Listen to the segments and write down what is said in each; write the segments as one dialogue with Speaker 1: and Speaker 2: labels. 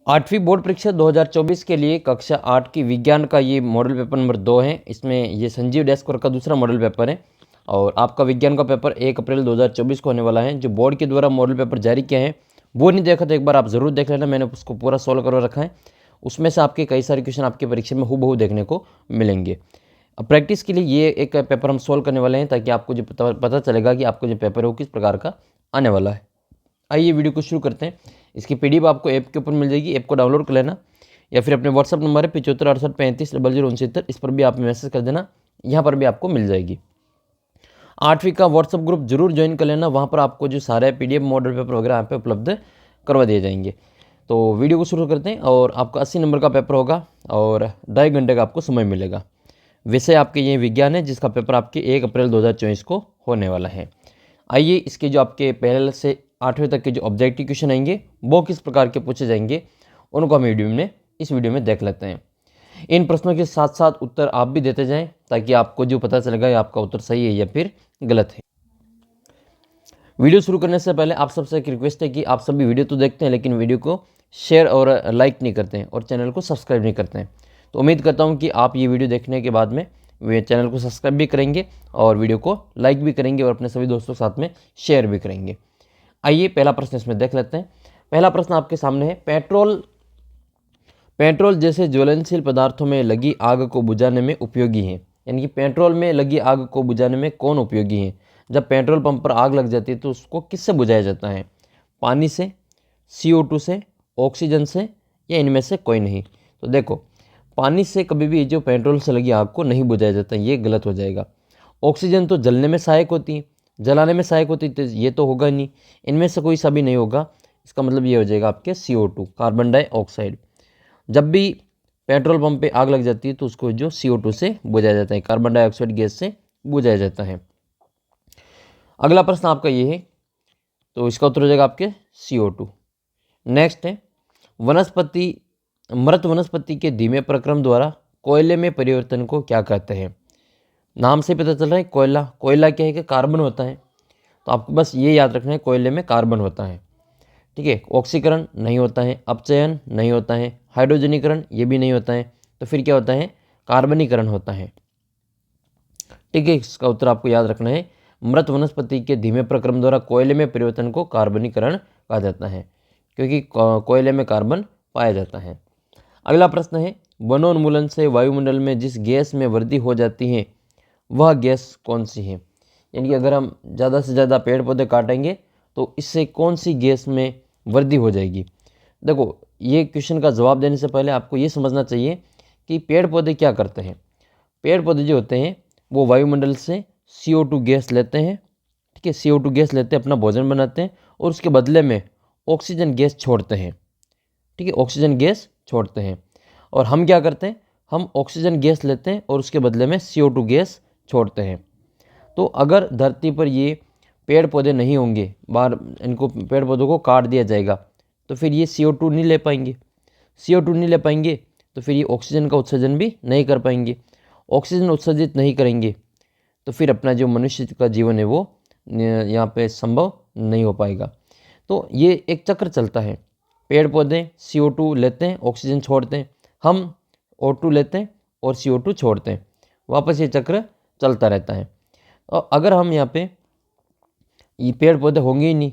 Speaker 1: 8वीं बोर्ड परीक्षा 2024 के लिए कक्षा 8 की विज्ञान का ये मॉडल पेपर नंबर 2 है। इसमें ये संजीव डेस्क वर्क का दूसरा मॉडल पेपर है और आपका विज्ञान का पेपर 1 अप्रैल 2024 को होने वाला है। जो बोर्ड के द्वारा मॉडल पेपर जारी किया है वो नहीं देखा तो एक बार आप ज़रूर देख लेना, मैंने उसको पूरा सॉल्व करवा रखा है। उसमें से आपके कई सारे क्वेश्चन आपकी परीक्षा में हूबहू देखने को मिलेंगे। अब प्रैक्टिस के लिए ये एक पेपर हम सॉल्व करने वाले हैं ताकि आपको जो पता चलेगा कि आपको जो पेपर है वो किस प्रकार का आने वाला है। आइए वीडियो को शुरू करते हैं। इसकी पीडीएफ आपको ऐप के ऊपर मिल जाएगी, ऐप को डाउनलोड कर लेना या फिर अपने व्हाट्सअप नंबर है 7568350069, इस पर भी आप मैसेज कर देना, यहाँ पर भी आपको मिल जाएगी। 8वीं का व्हाट्सअप ग्रुप जरूर ज्वाइन कर लेना, वहाँ पर आपको जो सारे पीडीएफ मॉडल पेपर वगैरह यहाँ पे उपलब्ध करवा दिए जाएंगे। तो वीडियो को शुरू करते हैं और आपका 80 नंबर का पेपर होगा और 2.5 घंटे का आपको समय मिलेगा। विषय आपके ये विज्ञान है जिसका पेपर आपके 1 अप्रैल 2024 को होने वाला है। आइए इसके जो आपके पहले से 8वीं तक के जो ऑब्जेक्टिव क्वेश्चन आएंगे वो किस प्रकार के पूछे जाएंगे उनको हम इस वीडियो में देख लेते हैं। इन प्रश्नों के साथ साथ उत्तर आप भी देते जाएं ताकि आपको जो पता चलेगा आपका उत्तर सही है या फिर गलत है। वीडियो शुरू करने से पहले आप सबसे एक रिक्वेस्ट है कि आप सभी वीडियो तो देखते हैं लेकिन वीडियो को शेयर और लाइक नहीं करते हैं और चैनल को सब्सक्राइब नहीं करते हैं। तो उम्मीद करता हूँ कि आप ये वीडियो देखने के बाद में वे चैनल को सब्सक्राइब भी करेंगे और वीडियो को लाइक भी करेंगे और अपने सभी दोस्तों के साथ में शेयर भी करेंगे। आइए पहला प्रश्न इसमें देख लेते हैं। पहला प्रश्न आपके सामने है, पेट्रोल जैसे ज्वलनशील पदार्थों में लगी आग को बुझाने में उपयोगी है। यानी कि पेट्रोल में लगी आग को बुझाने में कौन उपयोगी है? जब पेट्रोल पंप पर आग लग जाती है तो उसको किससे बुझाया जाता है? पानी से, CO2 से, ऑक्सीजन से या इनमें से कोई नहीं? तो देखो, पानी से कभी भी जो पेट्रोल से लगी आग को नहीं बुझाया जाता, ये गलत हो जाएगा। ऑक्सीजन तो जलने में सहायक होती है, जलाने में सहायक होती है, ये तो होगा नहीं। इनमें से कोई सा भी नहीं होगा। इसका मतलब ये हो जाएगा आपके CO2, कार्बन डाइऑक्साइड। जब भी पेट्रोल पंप पे आग लग जाती है तो उसको जो CO2 से बुझाया जाता है, कार्बन डाइऑक्साइड गैस से बुझाया जाता है। अगला प्रश्न आपका ये है, तो इसका उत्तर हो जाएगा आपके CO2। नेक्स्ट है, मृत वनस्पति के धीमे प्रक्रम द्वारा कोयले में परिवर्तन को क्या कहते हैं? नाम से पता चल रहा है कोयला क्या है कि कार्बन होता है। तो आपको बस ये याद रखना है, कोयले में कार्बन होता है। ठीक है, ऑक्सीकरण नहीं होता है, अपचयन नहीं होता है, हाइड्रोजनीकरण ये भी नहीं होता है, तो फिर क्या होता है? कार्बनीकरण होता है। ठीक है, इसका उत्तर आपको याद रखना है। मृत वनस्पति के धीमे प्रक्रम द्वारा कोयले में परिवर्तन को कार्बनीकरण कहा जाता है क्योंकि कोयले में कार्बन पाया जाता है। अगला प्रश्न है, वनोन्मूलन से वायुमंडल में जिस गैस में वृद्धि हो जाती है वह गैस कौन सी है? यानी कि अगर हम ज़्यादा से ज़्यादा पेड़ पौधे काटेंगे तो इससे कौन सी गैस में वृद्धि हो जाएगी? देखो, ये क्वेश्चन का जवाब देने से पहले आपको ये समझना चाहिए कि पेड़ पौधे क्या करते हैं। पेड़ पौधे जो होते हैं वो वायुमंडल से CO2 गैस लेते हैं। ठीक है, CO2 गैस लेते हैं, अपना भोजन बनाते हैं और उसके बदले में ऑक्सीजन गैस छोड़ते हैं। ठीक है, ऑक्सीजन गैस छोड़ते हैं। और हम क्या करते हैं? हम ऑक्सीजन गैस लेते हैं और उसके बदले में CO2 गैस छोड़ते हैं। तो अगर धरती पर ये पेड़ पौधे नहीं होंगे, बाहर इनको पेड़ पौधों को काट दिया जाएगा, तो फिर ये CO2 नहीं ले पाएंगे। CO2 नहीं ले पाएंगे तो फिर ये ऑक्सीजन का उत्सर्जन भी नहीं कर पाएंगे। ऑक्सीजन उत्सर्जित नहीं करेंगे तो फिर अपना जो मनुष्य का जीवन है वो यहाँ पे संभव नहीं हो पाएगा। तो ये एक चक्र चलता है, पेड़ पौधे CO2 लेते हैं, ऑक्सीजन छोड़ते हैं, हम O2 लेते हैं और CO2 छोड़ते हैं, वापस ये चक्र चलता रहता है। और अगर हम यहाँ पे ये पेड़ पौधे होंगे ही नहीं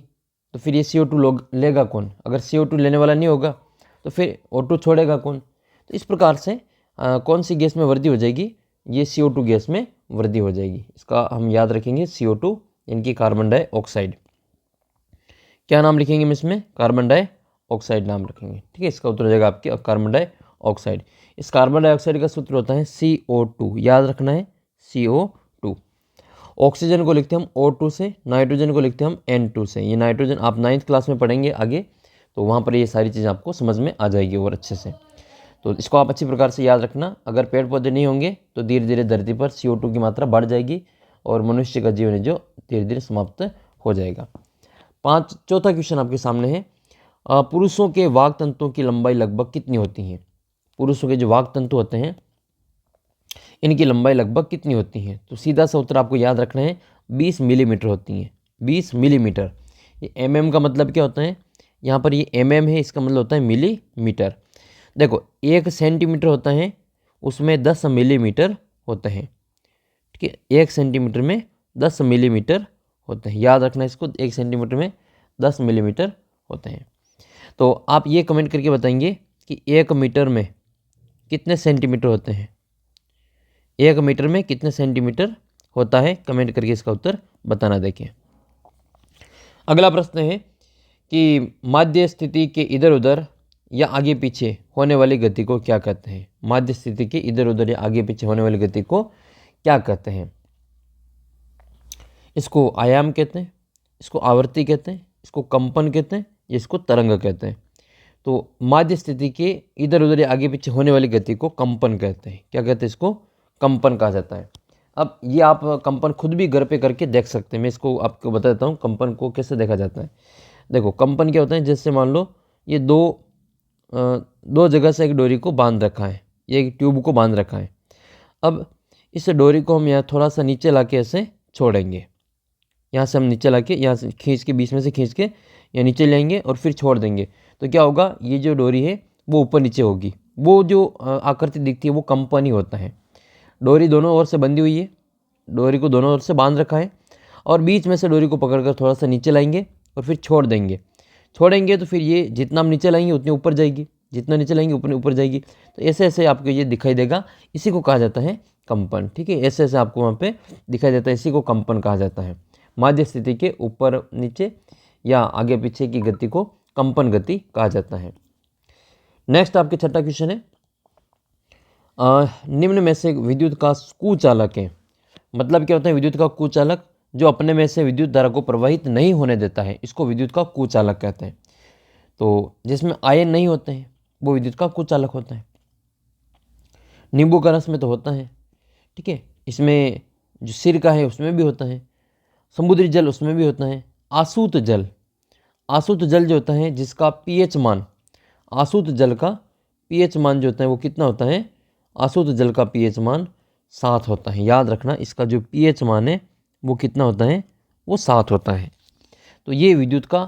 Speaker 1: तो फिर ये CO2 लेगा कौन? अगर CO2 लेने वाला नहीं होगा तो फिर O2 छोड़ेगा कौन? तो इस प्रकार से कौन सी गैस में वृद्धि हो जाएगी? ये CO2 गैस में वृद्धि हो जाएगी। इसका हम याद रखेंगे CO2 इनकी कार्बन डाइऑक्साइड। क्या नाम लिखेंगे हम इसमें? कार्बन डाइऑक्साइड नाम रखेंगे। ठीक है, इसका उत्तर हो जाएगा आपके कार्बन डाइऑक्साइड। इस कार्बन डाइऑक्साइड का सूत्र होता है CO2, याद रखना है CO2। ऑक्सीजन को लिखते हैं हम O2 से, नाइट्रोजन को लिखते हैं हम N2 से। ये नाइट्रोजन आप 9th क्लास में पढ़ेंगे आगे, तो वहाँ पर ये सारी चीज़ें आपको समझ में आ जाएगी और अच्छे से। तो इसको आप अच्छी प्रकार से याद रखना। अगर पेड़ पौधे नहीं होंगे तो धीरे धीरे धरती पर CO2 की मात्रा बढ़ जाएगी और मनुष्य का जीवन जो धीरे धीरे समाप्त हो जाएगा। चौथा क्वेश्चन आपके सामने है, पुरुषों के वाक तंतुओं की लंबाई लगभग कितनी होती है? पुरुषों के जो वाक तंतु होते हैं इनकी लंबाई लगभग कितनी होती है? तो सीधा सा उत्तर आपको याद रखना है, 20 मिलीमीटर होती हैं। 20 मिलीमीटर। ये mm का मतलब क्या होता है? यहाँ पर ये mm है, इसका मतलब होता है मिलीमीटर। देखो 1 सेंटीमीटर होता है, उसमें 10 मिलीमीटर होते हैं, ठीक है। 1 सेंटीमीटर में 10 मिलीमीटर होते हैं, याद रखना इसको, 1 सेंटीमीटर में 10 मिलीमीटर होते हैं। तो आप ये कमेंट करके बताएंगे कि 1 मीटर में कितने सेंटीमीटर होते हैं, 1 मीटर में कितने सेंटीमीटर होता है, कमेंट करके इसका उत्तर बताना। देखिए अगला प्रश्न है कि माध्य स्थिति के इधर उधर या आगे पीछे होने वाली गति को क्या कहते हैं। माध्य स्थिति के इधर उधर या आगे पीछे होने वाली गति को क्या कहते हैं। इसको आयाम कहते हैं, इसको आवृत्ति कहते हैं, इसको कंपन कहते हैं, या इसको तरंग कहते हैं। तो माध्य स्थिति के इधर उधर या आगे पीछे होने वाली गति को कंपन कहते हैं। क्या कहते हैं, इसको कंपन कहा जाता है। अब ये आप कंपन खुद भी घर पे करके देख सकते हैं, मैं इसको आपको बता देता हूँ कंपन को कैसे देखा जाता है। देखो कंपन क्या होता है, जैसे मान लो ये दो जगह से एक डोरी को बांध रखा है, ये एक ट्यूब को बांध रखा है। अब इस डोरी को हम यहाँ थोड़ा सा नीचे ला के ऐसे छोड़ेंगे, यहाँ से हम नीचे ला के, यहाँ से खींच के, बीच में से खींच के यहाँ नीचे लाएंगे और फिर छोड़ देंगे। तो क्या होगा, ये जो डोरी है वो ऊपर नीचे होगी, वो जो आकृति दिखती है वो कंपन ही होता है। डोरी दोनों ओर से बंधी हुई है, डोरी को दोनों ओर से बांध रखा है, और बीच में से डोरी को पकड़कर थोड़ा सा नीचे लाएंगे और फिर छोड़ेंगे तो फिर ये जितना हम नीचे लाएंगे उतनी ऊपर जाएगी, जितना नीचे लाएंगे उतनी ऊपर जाएगी। तो ऐसे ऐसे आपको ये दिखाई देगा, इसी को कहा जाता है कंपन, ठीक है। ऐसे ऐसे आपको वहाँ पे दिखाई देता है, इसी को कंपन कहा जाता है। माध्य स्थिति के ऊपर नीचे या आगे पीछे की गति को कंपन गति कहा जाता है। नेक्स्ट आपके छठा क्वेश्चन है, निम्न में से विद्युत का कुचालक है। मतलब क्या होता है विद्युत का कुचालक, जो अपने में से विद्युत धारा को प्रवाहित नहीं होने देता है, इसको विद्युत का कुचालक कहते हैं। तो जिसमें आयन नहीं होते हैं वो विद्युत का कुचालक होता है। नींबू का रस में तो होता है, ठीक है। इसमें जो सिरका है उसमें भी होता है, समुद्री जल उसमें भी होता है। आसूत जल जो होता है जिसका पीएच मान, आसूत जल का पीएच मान जो होता है वो कितना होता है, आसूत जल का पीएच मान 7 होता है। याद रखना इसका जो पीएच मान है वो कितना होता है, वो 7 होता है। तो ये विद्युत का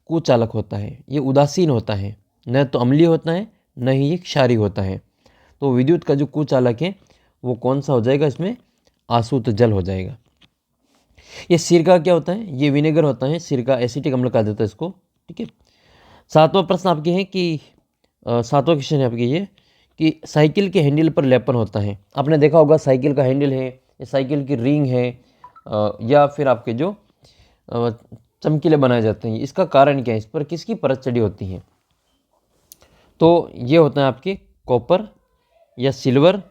Speaker 1: कुचालक होता है। ये उदासीन होता है, न तो अम्लीय होता है न ही ये क्षारीय होता है। तो विद्युत का जो कुचालक है वो कौन सा हो जाएगा, इसमें आसूत जल हो जाएगा। ये सिरका क्या होता है, ये विनेगर होता है, सिरका एसिटिक अम्ल कहा जाता है इसको, ठीक है। सातवां प्रश्न आपके हैं कि सातवां क्वेश्चन है आपके ये कि साइकिल के हैंडल पर लेपन होता है। आपने देखा होगा साइकिल का हैंडल है, या साइकिल की रिंग है, या फिर आपके जो चमकीले बनाए जाते हैं, इसका कारण क्या है, इस पर किसकी परत चढ़ी होती है। तो ये होता है आपके कॉपर या सिल्वर,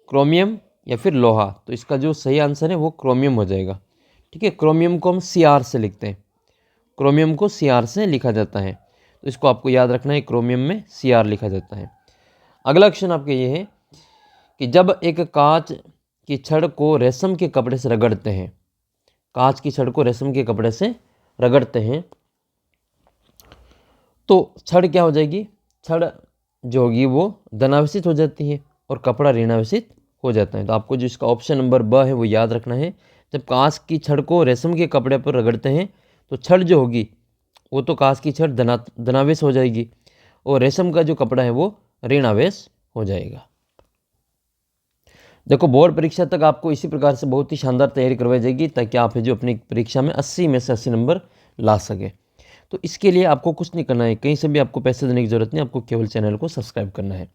Speaker 1: क्रोमियम या फिर लोहा। तो इसका जो सही आंसर है वो क्रोमियम हो जाएगा, ठीक है। क्रोमियम को हम Cr से लिखते हैं, क्रोमियम को Cr से लिखा जाता है। तो इसको आपको याद रखना है, क्रोमियम में Cr लिखा जाता है। अगला क्वेश्चन आपके ये है कि जब एक कांच की छड़ को रेशम के कपड़े से रगड़ते हैं, कांच की छड़ को रेशम के कपड़े से रगड़ते हैं तो छड़ क्या हो जाएगी, छड़ जो होगी वो धनावेशित हो जाती है और कपड़ा ऋणावेशित हो जाता है। तो आपको जो इसका ऑप्शन नंबर ब है वो याद रखना है। जब कांच की छड़ को रेशम के कपड़े पर रगड़ते हैं तो छड़ जो होगी वो तो कांच की छड़ धनावेश हो जाएगी, और रेशम का जो कपड़ा है वो ऋणावेश हो जाएगा। देखो बोर्ड परीक्षा तक आपको इसी प्रकार से बहुत ही शानदार तैयारी करवाई जाएगी ताकि आप जो अपनी परीक्षा में 80 में से 80 नंबर ला सके। तो इसके लिए आपको कुछ नहीं करना है, कहीं से भी आपको पैसे देने की ज़रूरत नहीं, आपको केवल चैनल को सब्सक्राइब करना है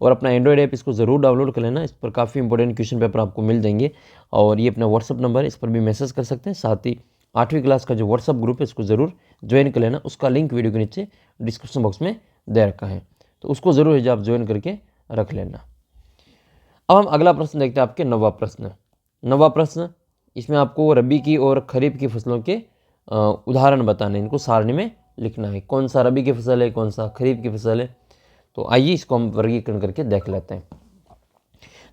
Speaker 1: और अपना एंड्रॉयड ऐप इसको ज़रूर डाउनलोड कर लेना। इस पर काफ़ी इंपॉर्टेंट क्वेश्चन पेपर आपको मिल जाएंगे, और ये अपना व्हाट्सअप नंबर है, इस पर भी मैसेज कर सकते हैं। साथ ही 8वीं क्लास का जो व्हाट्सअप ग्रुप है इसको ज़रूर ज्वाइन कर लेना, उसका लिंक वीडियो के नीचे डिस्क्रिप्शन बॉक्स में दे रखा है, तो उसको ज़रूर है आप ज्वाइन करके रख लेना। अब हम अगला प्रश्न देखते हैं, आपके 9वां प्रश्न। 9वां प्रश्न, इसमें आपको रबी की और खरीफ की फसलों के उदाहरण बताने, इनको सारणी में लिखना है, कौन सा रबी की फसल है, कौन सा खरीफ की फसल है। तो आइए इसको हम वर्गीकरण करके देख लेते हैं।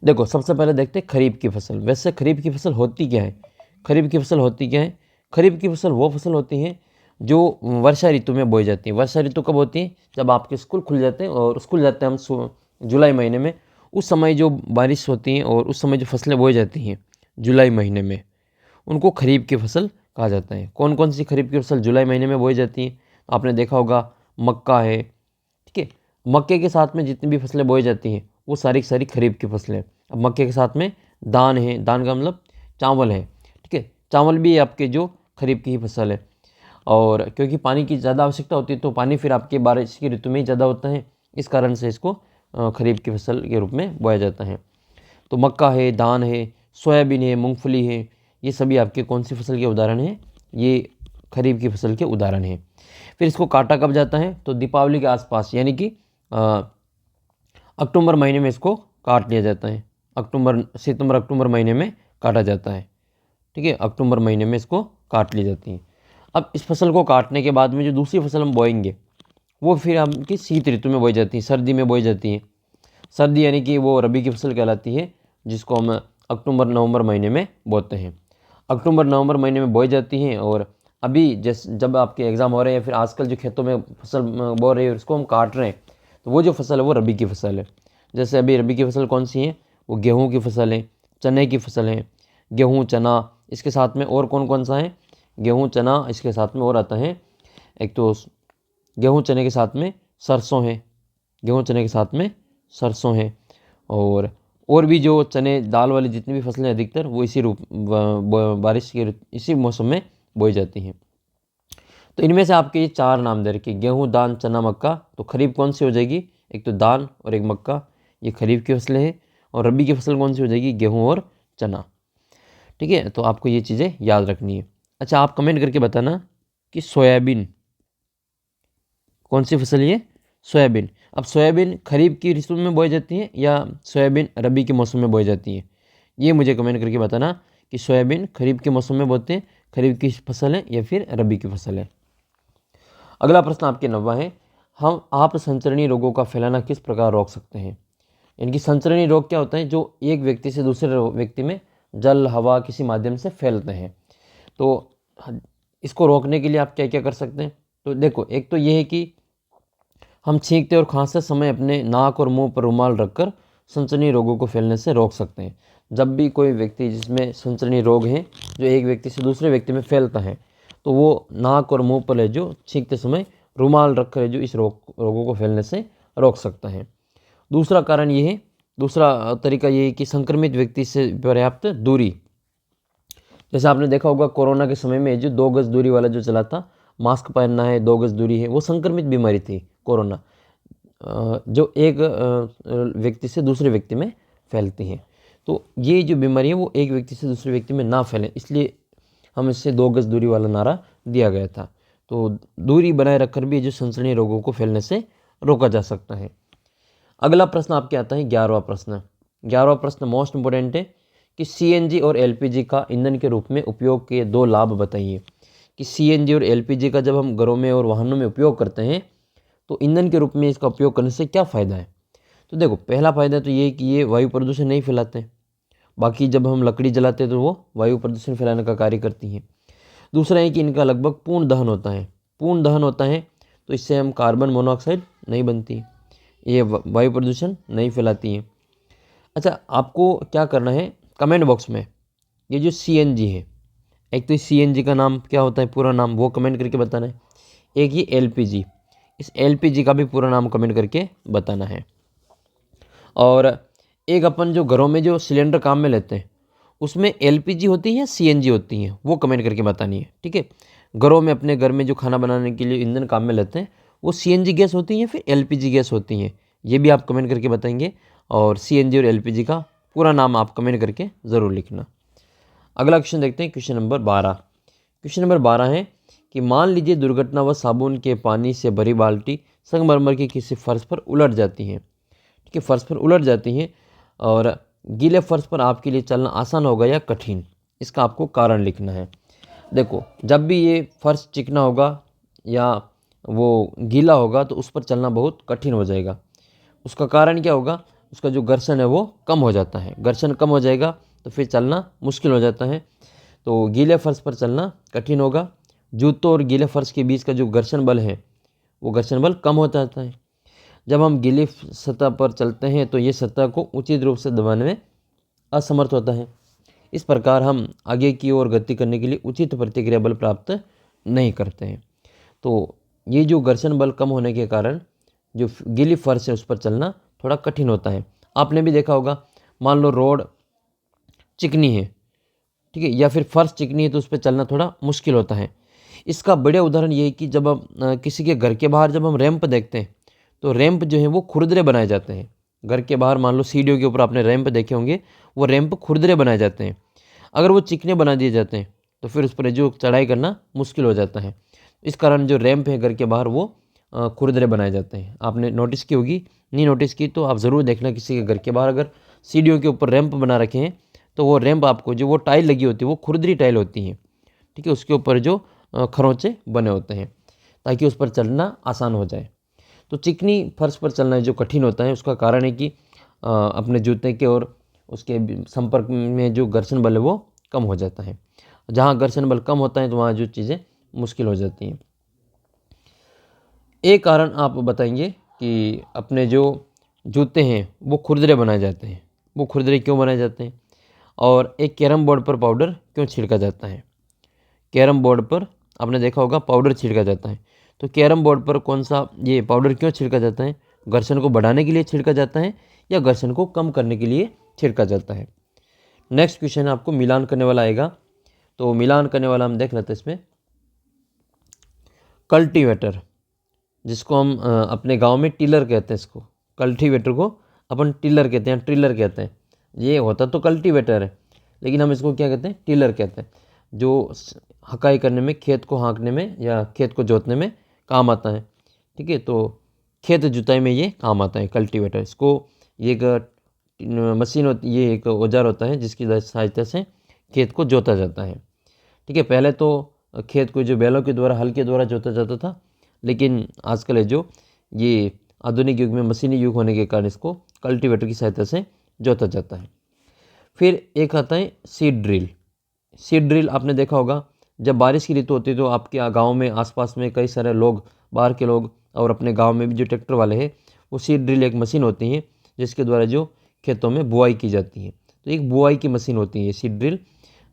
Speaker 1: देखो सबसे पहले देखते हैं खरीफ की फसल। वैसे खरीफ की फसल होती क्या है, खरीफ की फसल होती क्या है, खरीफ की फसल वो फसल होती है जो वर्षा ऋतु में बोई जाती है। वर्षा ऋतु कब होती है, जब आपके स्कूल खुल जाते हैं, और स्कूल जाते हैं हम जुलाई महीने में, उस समय जो बारिश होती है और उस समय जो फसलें बोई जाती हैं जुलाई महीने में, उनको खरीफ की फसल कहा जाता है। कौन कौन सी खरीफ की फसल जुलाई महीने में बोई जाती है, आपने देखा होगा मक्का है, ठीक है। मक्के के साथ में जितनी भी फसलें बोई जाती हैं वो सारी की सारी खरीफ की फसलें हैं। अब मक्के के साथ में दान है, दान का मतलब चावल है, ठीक है। चावल भी आपके जो खरीफ की ही फसल है। और क्योंकि पानी की ज़्यादा आवश्यकता होती है तो पानी फिर आपके बारिश की ऋतु में ही ज़्यादा होता है, इस कारण से इसको खरीफ की फसल के रूप में बोया जाता है। तो मक्का है, धान है, सोयाबीन है, मूंगफली है, ये सभी आपके कौन सी फसल के उदाहरण हैं? ये खरीफ की फसल के उदाहरण हैं। फिर इसको काटा कब जाता है? तो दीपावली के आसपास, यानी कि अक्टूबर महीने में इसको काट लिया जाता है। सितंबर अक्टूबर महीने में काटा जाता है, ठीक है। अक्टूबर महीने में इसको काट ली जाती है। अब इस फसल को काटने के बाद में जो दूसरी फसल हम बोएंगे वो फिर आपकी शीत ऋतु में बोई जाती है, सर्दी में बोई जाती है। सर्दी यानी कि वो रबी की फसल कहलाती है, जिसको हम अक्टूबर नवंबर महीने में बोते हैं। अक्टूबर नवंबर महीने में बोई जाती हैं। और अभी जब आपके एग्ज़ाम हो रहे हैं, फिर आजकल जो खेतों में फसल बो रही है उसको हम काट रहे हैं, तो वो जो फसल है वो रबी की फसल है। जैसे अभी रबी की फसल कौन सी है? वो गेहूँ की फसल है, चने की फसल है। गेहूँ, चना, इसके साथ में और कौन कौन सा है? गेहूँ, चना, इसके साथ में और आता है एक तो गेहूँ चने के साथ में सरसों है, गेहूँ चने के साथ में सरसों है। और भी जो चने दाल वाली जितनी भी फसलें अधिकतर वो इसी बारिश के इसी मौसम में बोई जाती हैं। तो इनमें से आपके ये 4 नाम दे रखे, गेहूँ, दान, चना, मक्का। तो खरीफ कौन सी हो जाएगी? एक तो दान और एक मक्का, ये खरीफ की फसलें हैं। और रबी की फसल कौन सी हो जाएगी? गेहूँ और चना, ठीक है। तो आपको ये चीज़ें याद रखनी है। अच्छा, आप कमेंट करके बताना कि सोयाबीन कौन सी फसल है? सोयाबीन। अब सोयाबीन खरीफ की ऋतु में बोई जाती है या सोयाबीन रबी के मौसम में बोई जाती है? ये मुझे कमेंट करके बताना कि सोयाबीन खरीफ के मौसम में बोते हैं, खरीफ की फसल है या फिर रबी की फसल है। अगला प्रश्न आपके 9वां है, हम आप संचरणीय रोगों का फैलाना किस प्रकार रोक सकते हैं? इनकी संचरणीय रोग क्या होता है? जो एक व्यक्ति से दूसरे व्यक्ति में जल, हवा, किसी माध्यम से फैलते हैं। तो इसको रोकने के लिए आप क्या क्या कर सकते हैं? तो देखो, एक तो ये है कि हम छींकते और खांसते समय अपने नाक और मुंह पर रुमाल रखकर संचरणीय रोगों को फैलने से रोक सकते हैं। जब भी कोई व्यक्ति जिसमें संचरणीय रोग है जो एक व्यक्ति से दूसरे व्यक्ति में फैलता है, तो वो नाक और मुंह पर है जो छींकते समय रुमाल रखकर जो इस रोगों को फैलने से रोक सकता है। दूसरा कारण ये है, दूसरा तरीका ये है कि संक्रमित व्यक्ति से पर्याप्त दूरी। जैसे आपने देखा होगा कोरोना के समय में जो 2 गज दूरी वाला जो चला था, मास्क पहनना है, 2 गज दूरी है, वो संक्रमित बीमारी थी कोरोना, जो एक व्यक्ति से दूसरे व्यक्ति में फैलती है। तो ये जो बीमारी है वो एक व्यक्ति से दूसरे व्यक्ति में ना फैले, इसलिए हम इससे 2 गज दूरी वाला नारा दिया गया था। तो दूरी बनाए रखकर भी जो संसर्गजन्य रोगों को फैलने से रोका जा सकता है। अगला प्रश्न आपके आता है 11वां प्रश्न। 11वां प्रश्न मोस्ट इंपॉर्टेंट है कि सीएनजी और एलपीजी का ईंधन के रूप में उपयोग के 2 लाभ बताइए। कि सीएनजी और एलपीजी का जब हम घरों में और वाहनों में उपयोग करते हैं तो ईंधन के रूप में इसका उपयोग करने से क्या फ़ायदा है? तो देखो, पहला फ़ायदा तो ये है कि ये वायु प्रदूषण नहीं फैलाते। बाकी जब हम लकड़ी जलाते हैं तो वो वायु प्रदूषण फैलाने का कार्य करती हैं। दूसरा है कि इनका लगभग पूर्ण दहन होता है। पूर्ण दहन होता है तो इससे हम कार्बन मोनोऑक्साइड नहीं बनती, ये वायु प्रदूषण नहीं फैलाती हैं। अच्छा, आपको क्या करना है, कमेंट बॉक्स में ये जो सीएनजी है, एक तो सीएनजी का नाम क्या होता है, पूरा नाम, वो कमेंट करके बताना है। एक ये एलपीजी, इस एलपीजी का भी पूरा नाम कमेंट करके बताना है। और एक अपन जो घरों में जो सिलेंडर काम में लेते हैं उसमें एलपीजी होती है या सीएनजी होती है, वो कमेंट करके बतानी है, ठीक है। घरों में अपने घर में जो खाना बनाने के लिए ईंधन काम में लेते हैं वो सीएनजी गैस होती है फिर एलपीजी गैस होती हैं, ये भी आप कमेंट करके बताएंगे। और सीएनजी और एलपीजी का पूरा नाम आप कमेंट करके ज़रूर लिखना। अगला क्वेश्चन देखते हैं, क्वेश्चन नंबर 12। क्वेश्चन नंबर 12 है कि मान लीजिए दुर्घटना व साबुन के पानी से भरी बाल्टी संगमरमर की किसी फर्श पर उलट जाती है, ठीक है, फर्श पर उलट जाती हैं और गीले फर्श पर आपके लिए चलना आसान होगा या कठिन, इसका आपको कारण लिखना है। देखो, जब भी ये फर्श चिकना होगा या वो गीला होगा तो उस पर चलना बहुत कठिन हो जाएगा। उसका कारण क्या होगा, उसका जो घर्षण है वो कम हो जाता है। घर्षण कम हो जाएगा तो फिर चलना मुश्किल हो जाता है, तो गीले फर्श पर चलना कठिन होगा। जूतों और गीले फर्श के बीच का जो घर्षण बल है वो घर्षण बल कम हो जाता है। जब हम गीली सतह पर चलते हैं तो ये सतह को उचित रूप से दबाने में असमर्थ होता है। इस प्रकार हम आगे की ओर गति करने के लिए उचित प्रतिक्रिया बल प्राप्त नहीं करते हैं। तो ये जो घर्षण बल कम होने के कारण जो गीली फर्श है उस पर चलना थोड़ा कठिन होता है। आपने भी देखा होगा, मान लो रोड चिकनी है, ठीक है, या फिर फर्श चिकनी है तो उस पर चलना थोड़ा मुश्किल होता है। इसका बढ़िया उदाहरण ये है कि जब हम किसी के घर के बाहर जब हम रैंप देखते हैं तो रैंप जो है वो खुरदरे बनाए जाते हैं। घर के बाहर मान लो सीढ़ियों के ऊपर आपने रैंप देखे होंगे, वो रैंप खुरदरे बनाए जाते हैं। अगर वो चिकने बना दिए जाते हैं तो फिर उस पर जो चढ़ाई करना मुश्किल हो जाता है। इस कारण जो रैंप है घर के बाहर वो खुरदरे बनाए जाते हैं। आपने नोटिस की होगी, नहीं नोटिस की तो आप ज़रूर देखना, किसी के घर के बाहर अगर सीढ़ियों के ऊपर रैंप बना रखे हैं तो वो रैंप आपको जो वो टाइल लगी होती है वो खुरदरी टाइल होती है, ठीक है, उसके ऊपर जो खरोंचे बने होते हैं ताकि उस पर चलना आसान हो जाए। तो चिकनी फर्श पर चलना जो कठिन होता है उसका कारण है कि अपने जूते के और उसके संपर्क में जो घर्षण बल है वो कम हो जाता है। जहाँ घर्षण बल कम होता है तो वहाँ जो चीज़ें मुश्किल हो जाती हैं। एक कारण आप बताएंगे कि अपने जो जूते हैं वो खुरदरे बनाए जाते हैं, वो खुरदरे क्यों बनाए जाते हैं, और एक कैरम बोर्ड पर पाउडर क्यों छिड़का जाता है। कैरम बोर्ड पर आपने देखा होगा पाउडर छिड़का जाता है, तो कैरम बोर्ड पर कौन सा ये पाउडर क्यों छिड़का जाता है, घर्षण को बढ़ाने के लिए छिड़का जाता है या घर्षण को कम करने के लिए छिड़का जाता है। नेक्स्ट क्वेश्चन आपको मिलान करने वाला आएगा, तो मिलान करने वाला हम देख लेते हैं इसमें। कल्टीवेटर, जिसको हम अपने गांव में टिलर कहते हैं, इसको कल्टीवेटर को अपन टिलर कहते हैं, ट्रिलर कहते हैं। ये होता तो कल्टीवेटर है लेकिन हम इसको क्या कहते हैं, टिलर कहते हैं, जो हकाई करने में, खेत को हाँकने में या खेत को जोतने में काम आता है, ठीक है। तो खेत जुताई में ये काम आता है कल्टीवेटर। इसको ये एक मशीन होती, ये एक औजार होता है जिसकी सहायता से खेत को जोता जाता है, ठीक है। पहले तो खेत को जो बैलों के द्वारा, हल के द्वारा जोता जाता था, लेकिन आजकल है जो ये आधुनिक युग में मशीनी युग होने के कारण इसको कल्टीवेटर की सहायता से जोता जाता है। फिर एक आता है सीड ड्रिल। सीड ड्रिल आपने देखा होगा, जब बारिश की ऋतु होती है तो आपके गांव में आसपास में कई सारे लोग, बाहर के लोग और अपने गांव में भी जो ट्रैक्टर वाले हैं, वो सीड ड्रिल एक मशीन होती है जिसके द्वारा जो खेतों में बुआई की जाती है। तो एक बुआई की मशीन होती है सीड ड्रिल,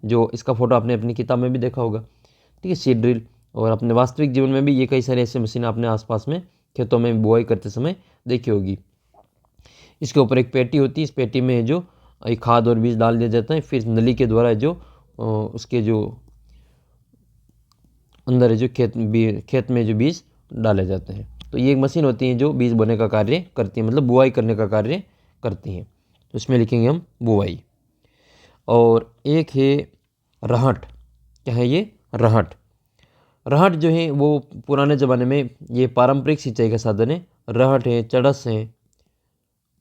Speaker 1: जो इसका फोटो आपने अपनी किताब में भी देखा होगा, ठीक है, सीड ड्रिल। और अपने वास्तविक जीवन में भी ये कई सारे ऐसे मशीन आपने आसपास में खेतों में बुआई करते समय देखी होगी। इसके ऊपर एक पेटी होती है, इस पेटी में जो एक खाद और बीज डाल दिया जाता है, फिर नली के द्वारा जो उसके जो अंदर है जो खेत में जो बीज डाले जाते हैं। तो ये एक मशीन होती है जो बीज बोने का कार्य करती है, मतलब बुआई करने का कार्य करती है। तो इसमें लिखेंगे हम बुआई। और एक है रहट। क्या है ये, रहट। रहट जो है वो पुराने ज़माने में ये पारंपरिक सिंचाई का साधन है। रहट है, चड़स है,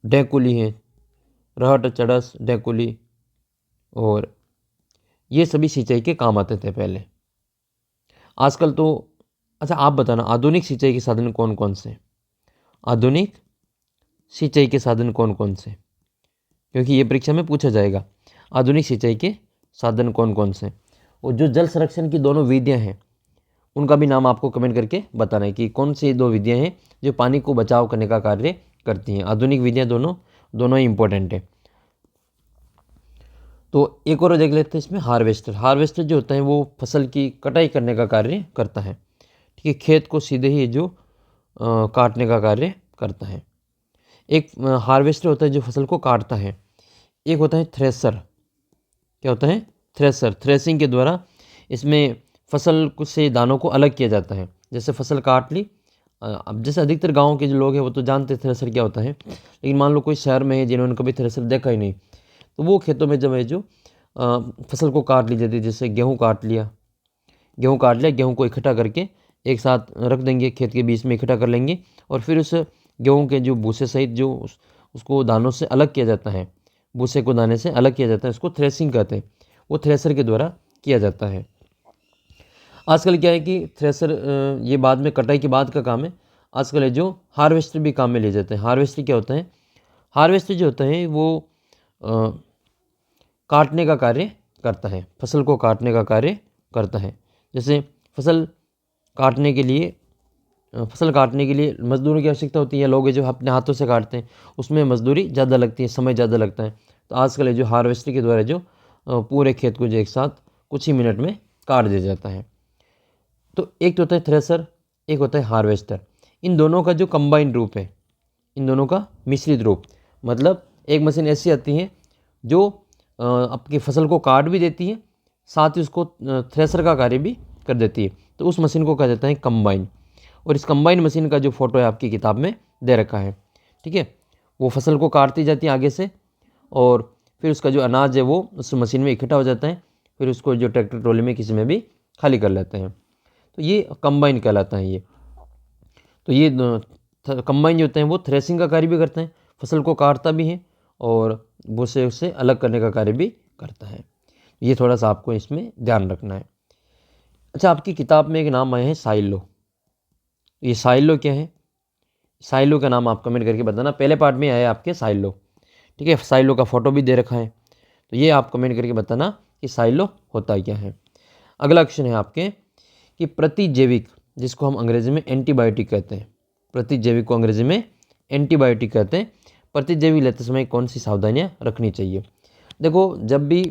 Speaker 1: डेकुली है, रहट, चड़स, डेकुली, और ये सभी सिंचाई के काम आते थे पहले। आजकल तो, अच्छा आप बताना, आधुनिक सिंचाई के साधन कौन कौन से, आधुनिक सिंचाई के साधन कौन कौन से, क्योंकि ये परीक्षा में पूछा जाएगा, आधुनिक सिंचाई के साधन कौन कौन से। और जो जल संरक्षण की दोनों विधियां हैं उनका भी नाम आपको कमेंट करके बताना है कि कौन सी दो विधियां हैं जो पानी को बचाव करने का कार्य करती हैं। आधुनिक विधियां दोनों ही इंपॉर्टेंट है। तो एक और देख लेते हैं इसमें, हार्वेस्टर। हार्वेस्टर जो होता है वो फसल की कटाई करने का कार्य करता है, ठीक है, खेत को सीधे ही जो काटने का कार्य करता है। एक हार्वेस्टर होता है जो फसल को काटता है। एक होता है थ्रेसर। क्या होता है, थ्रेसर। थ्रेसिंग के द्वारा इसमें फसल से दानों को अलग किया जाता है। जैसे फसल काट ली, अब जैसे अधिकतर गाँव के जो लोग हैं वो तो जानते हैं थ्रेसर क्या होता है, लेकिन मान लो कोई शहर में है जिन्होंने कभी थ्रेसर देखा ही नहीं, तो वो खेतों में जब है जो फसल को काट ली जाती है। जैसे गेहूँ काट लिया, गेहूँ को इकट्ठा करके एक साथ रख देंगे, खेत के बीच में इकट्ठा कर लेंगे, और फिर उस गेहूँ के जो भूसे सहित जो उसको दानों से अलग किया जाता है, भूसे को दाने से अलग किया जाता है, उसको थ्रेसिंग कहते हैं। वो थ्रेसर के द्वारा किया जाता है। आजकल क्या है कि थ्रेसर ये बाद में, कटाई के बाद का काम है। आजकल है जो हार्वेस्टर भी काम में ले जाते हैं। हार्वेस्टर क्या होता है, हार्वेस्टर जो होता है वो काटने का कार्य करता है, फसल को काटने का कार्य करता है। जैसे फसल काटने के लिए मजदूरों की आवश्यकता होती है, लोग जो अपने हाथों से काटते हैं उसमें मजदूरी ज़्यादा लगती है, समय ज़्यादा लगता है। तो आजकल है जो हार्वेस्टर के द्वारा जो पूरे खेत को जो एक साथ कुछ ही मिनट में काट दिया जाता है। तो एक तो होता है थ्रेसर, एक होता है हार्वेस्टर। इन दोनों का जो कंबाइंड रूप है, इन दोनों का मिश्रित रूप, मतलब एक मशीन ऐसी आती है जो आपकी फसल को काट भी देती है, साथ ही उसको थ्रेसर का कार्य भी कर देती है, तो उस मशीन को कहा जाता है कंबाइन। और इस कंबाइन मशीन का जो फोटो है आपकी किताब में दे रखा है, ठीक है। वो फसल को काटती जाती है आगे से, और फिर उसका जो अनाज है वो उस मशीन में इकट्ठा हो जाता है, फिर उसको जो ट्रैक्टर ट्रॉली में किसी में भी खाली कर लेते हैं, तो ये कंबाइन कहलाता है ये। तो ये कंबाइन जो होते हैं वो थ्रेसिंग का कार्य भी करते हैं, फसल को काटता भी है और भूसे उससे अलग करने का कार्य भी करता है। ये थोड़ा सा आपको इसमें ध्यान रखना है। अच्छा, आपकी किताब में एक नाम आया है साइलो। ये साइलो क्या है? साइलो का नाम आप कमेंट करके बताना। पहले पार्ट में आया है आपके साइलो, ठीक है। साइलो का फोटो भी दे रखा है, तो ये आप कमेंट करके बताना कि साइलो होता क्या है। अगला क्वेश्चन है आपके कि प्रतिजैविक, जिसको हम अंग्रेजी में एंटीबायोटिक कहते हैं, प्रतिजैविक को अंग्रेजी में एंटीबायोटिक कहते हैं, प्रतिजैविक लेते समय कौन सी सावधानियाँ रखनी चाहिए? देखो, जब भी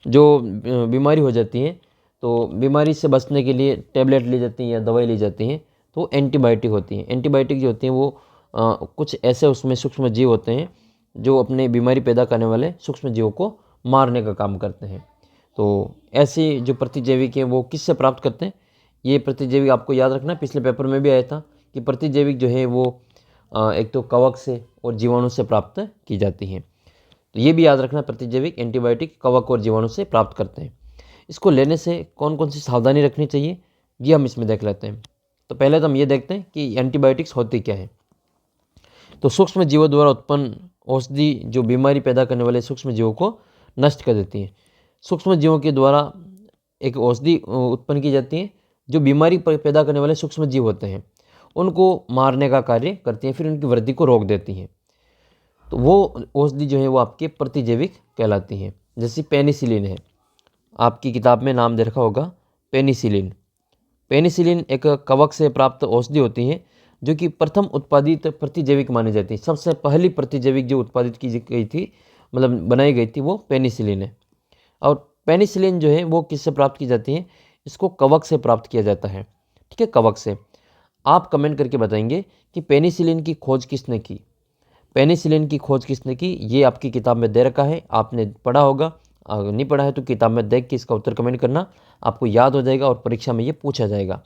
Speaker 1: जो बीमारी हो जाती है तो बीमारी से बचने के लिए टैबलेट ली जाती हैं या दवाई ली जाती हैं, तो एंटीबायोटिक होती हैं। एंटीबायोटिक जो होती हैं वो कुछ ऐसे उसमें सूक्ष्म जीव होते हैं जो अपने बीमारी पैदा करने वाले सूक्ष्म जीवों को मारने का काम करते हैं। तो ऐसे जो प्रतिजैविक हैं वो किससे प्राप्त करते हैं? ये प्रतिजैविक आपको याद रखना, पिछले पेपर में भी आया था कि प्रतिजैविक जो है वो एक तो कवक से और जीवाणु से प्राप्त की जाती हैं। तो ये भी याद रखना, प्रतिजैविक एंटीबायोटिक कवक और जीवाणु से प्राप्त करते हैं। इसको लेने से कौन कौन सी सावधानी रखनी चाहिए, ये हम इसमें देख लेते हैं। तो पहले तो हम ये देखते हैं कि एंटीबायोटिक्स होती क्या है। तो सूक्ष्म जीवों द्वारा उत्पन्न औषधि जो बीमारी पैदा करने वाले सूक्ष्म जीवों को नष्ट कर देती है। सूक्ष्म जीवों के द्वारा एक औषधि उत्पन्न की जाती है जो बीमारी पैदा करने वाले सूक्ष्म जीव होते हैं, उनको मारने का कार्य करती हैं, फिर उनकी वृद्धि को रोक देती हैं। तो वो औषधि जो है वो आपके प्रतिजैविक कहलाती हैं। जैसे पेनिसिलिन है, आपकी किताब में नाम दे रखा होगा पेनिसिलिन। पेनिसिलिन एक कवक से प्राप्त औषधि होती है जो कि प्रथम उत्पादित प्रतिजैविक मानी जाती है। सबसे पहली प्रतिजैविक जो उत्पादित की गई थी, मतलब बनाई गई थी, वो पेनिसिलिन है। और पेनिसिलिन जो है वो किससे प्राप्त की जाती है? इसको कवक से प्राप्त किया जाता है, ठीक है, कवक से। आप कमेंट करके बताएंगे कि पेनिसिलिन की खोज किसने की। पेनिसिलिन की खोज किसने की, ये आपकी किताब में दे रखा है, आपने पढ़ा होगा। अगर नहीं पढ़ा है तो किताब में देख के इसका उत्तर कमेंट करना, आपको याद हो जाएगा और परीक्षा में ये पूछा जाएगा।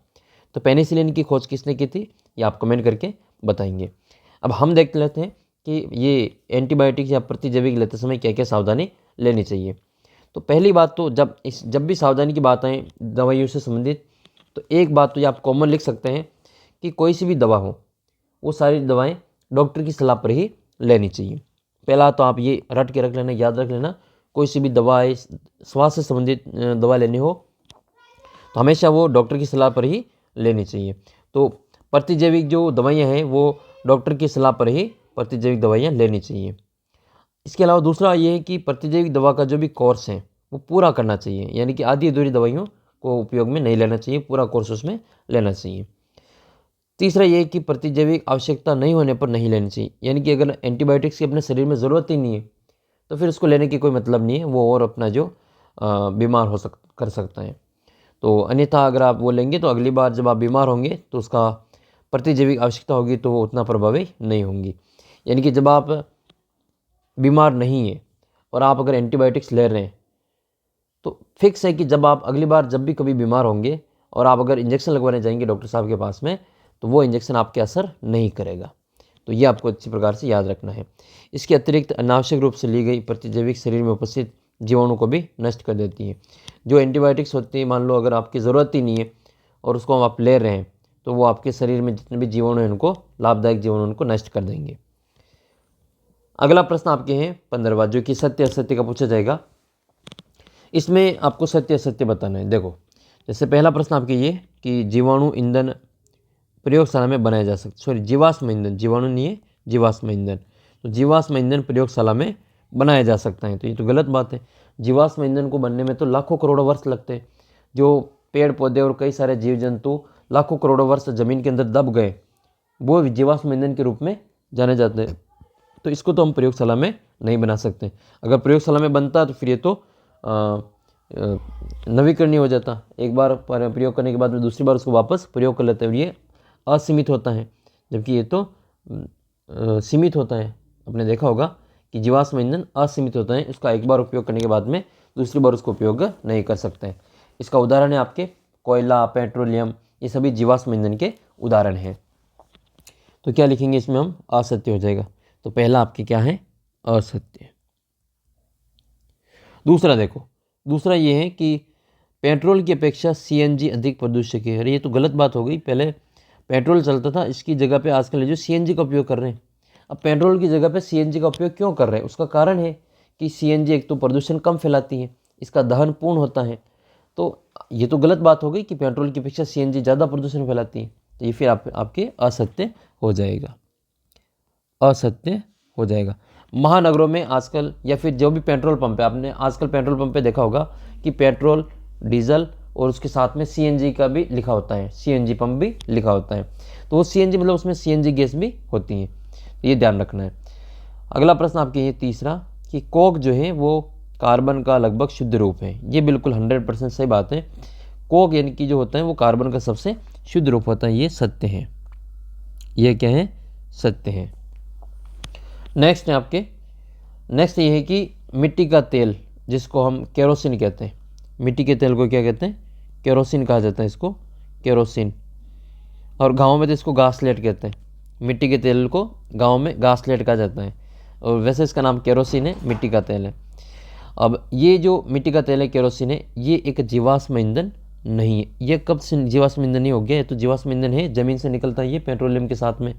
Speaker 1: तो पेनिसिलिन की खोज किसने की थी, ये आप कमेंट करके बताएंगे। अब हम देख लेते हैं कि ये एंटीबायोटिक या प्रतिजैविक लेते समय क्या क्या सावधानी लेनी चाहिए। तो पहली बात तो जब भी सावधानी की बात आए दवाइयों से संबंधित, तो एक बात तो ये आप कॉमन लिख सकते हैं कि कोई सी भी दवा हो, वो सारी दवाएं डॉक्टर की सलाह पर ही लेनी चाहिए। पहला तो आप ये रट के रख लेना, याद रख लेना, कोई सी भी दवा है, स्वास्थ्य से संबंधित दवा लेनी हो तो हमेशा वो डॉक्टर की सलाह पर ही लेनी चाहिए। तो प्रतिजैविक जो दवाइयाँ हैं वो डॉक्टर की सलाह पर ही प्रतिजैविक दवाइयाँ लेनी चाहिए। इसके अलावा दूसरा ये है कि प्रतिजैविक दवा का जो भी कोर्स है वो पूरा करना चाहिए, यानी कि आधी अधूरी दवाइयों को उपयोग में नहीं लेना चाहिए, पूरा कोर्स उसमें लेना चाहिए। तीसरा ये कि प्रतिजैविक आवश्यकता नहीं होने पर नहीं लेनी चाहिए, यानी कि अगर एंटीबायोटिक्स की अपने शरीर में ज़रूरत ही नहीं है तो फिर उसको लेने की कोई मतलब नहीं है, वो और अपना जो बीमार कर सकता है। तो अन्यथा अगर आप वो लेंगे तो अगली बार जब आप बीमार होंगे तो उसका प्रतिजैविक आवश्यकता होगी तो वो उतना प्रभावी नहीं होंगी। यानी कि जब आप बीमार नहीं है और आप अगर एंटीबायोटिक्स ले रहे हैं तो फिक्स है कि जब आप अगली बार जब भी कभी बीमार होंगे और आप अगर इंजेक्शन लगवाने जाएंगे डॉक्टर साहब के पास में, तो वो इंजेक्शन आपके असर नहीं करेगा। तो ये आपको अच्छी प्रकार से याद रखना है। इसके अतिरिक्त अनावश्यक रूप से ली गई प्रतिजैविक शरीर में उपस्थित जीवाणु को भी नष्ट कर देती है। जो एंटीबायोटिक्स होती है, मान लो अगर आपकी ज़रूरत ही नहीं है और उसको आप ले रहे हैं, तो वो आपके शरीर में जितने भी जीवाणु हैं उनको, लाभदायक जीवाणु, उनको नष्ट कर देंगे। अगला प्रश्न आपके हैं 15वां, जो कि सत्य असत्य का पूछा जाएगा। इसमें आपको सत्य असत्य बताना है। देखो, जैसे पहला प्रश्न आपके ये कि जीवाणु ईंधन प्रयोगशाला में बनाया जा सकता, सॉरी जीवाश्म ईंधन, जीवाणु नहीं है, जीवाश्म ईंधन। तो जीवाश्म ईंधन प्रयोगशाला में बनाया जा सकता है, तो ये तो गलत बात है। जीवाश्म ईंधन को बनने में तो लाखों करोड़ों वर्ष लगते हैं। जो पेड़ पौधे और कई सारे जीव जंतु लाखों करोड़ों वर्ष ज़मीन के अंदर दब गए, वो जीवाश्म ईंधन के रूप में जाने जाते हैं। तो इसको तो हम प्रयोगशाला में नहीं बना सकते। अगर प्रयोगशाला में बनता तो फिर ये तो नवीकरणीय हो जाता, एक बार प्रयोग करने के बाद में दूसरी बार उसको वापस प्रयोग कर लेते हैं, और ये असीमित होता है, जबकि ये तो सीमित होता है। आपने देखा होगा कि जीवाश्म ईंधन असीमित होता है, उसका एक बार उपयोग करने के बाद में दूसरी बार उसको उपयोग नहीं कर सकते हैं। इसका उदाहरण है आपके कोयला, पेट्रोलियम, ये सभी जीवाश्म ईंधन के उदाहरण हैं। तो क्या लिखेंगे इसमें हम? असत्य हो जाएगा। तो पहला आपके क्या है? असत्य। दूसरा देखो, दूसरा ये है कि पेट्रोल की अपेक्षा सीएनजी अधिक प्रदूषक है। अरे ये तो गलत बात हो गई, पहले पेट्रोल चलता था, इसकी जगह पे आजकल जो सीएनजी का उपयोग कर रहे हैं। अब पेट्रोल की जगह पे सीएनजी का उपयोग क्यों कर रहे हैं? उसका कारण है कि सीएनजी एक तो प्रदूषण कम फैलाती है, इसका दहन पूर्ण होता है। तो ये तो गलत बात हो गई कि पेट्रोल की अपेक्षा सीएनजी ज़्यादा प्रदूषण फैलाती है, तो ये फिर आपके असत्य हो जाएगा, असत्य हो जाएगा। महानगरों में आजकल या फिर जो भी पेट्रोल पंप है, आपने आजकल पेट्रोल पंप पे देखा होगा कि पेट्रोल, डीजल और उसके साथ में सीएनजी का भी लिखा होता है, सीएनजी पंप भी लिखा होता है। तो वो सीएनजी मतलब उसमें सीएनजी गैस भी होती है, तो ये ध्यान रखना है। अगला प्रश्न आपके ये तीसरा कि कोक जो है वो कार्बन का लगभग शुद्ध रूप है। ये बिल्कुल 100% सही बात है। कोक यानी कि जो होता है वो कार्बन का सबसे शुद्ध रूप होता है, ये सत्य है, ये क्या है? सत्य है। नेक्स्ट है आपके, नेक्स्ट ये है कि मिट्टी का तेल जिसको हम केरोसिन कहते हैं, मिट्टी के तेल को क्या कहते हैं? केरोसिन कहा जाता है इसको, केरोसिन। और गाँव में तो इसको घासलेट कहते हैं। मिट्टी के तेल को गाँव में घासलेट कहा जाता है, और वैसे इसका नाम केरोसिन है, मिट्टी का तेल है। अब ये जो मिट्टी का तेल है, केरोसिन है, ये एक जीवाश्म ईंधन नहीं है। ये कब से जीवाश्म ईंधन नहीं हो गया? ये तो जीवाश्म ईंधन है, ज़मीन से निकलता है ये पेट्रोलियम के साथ में।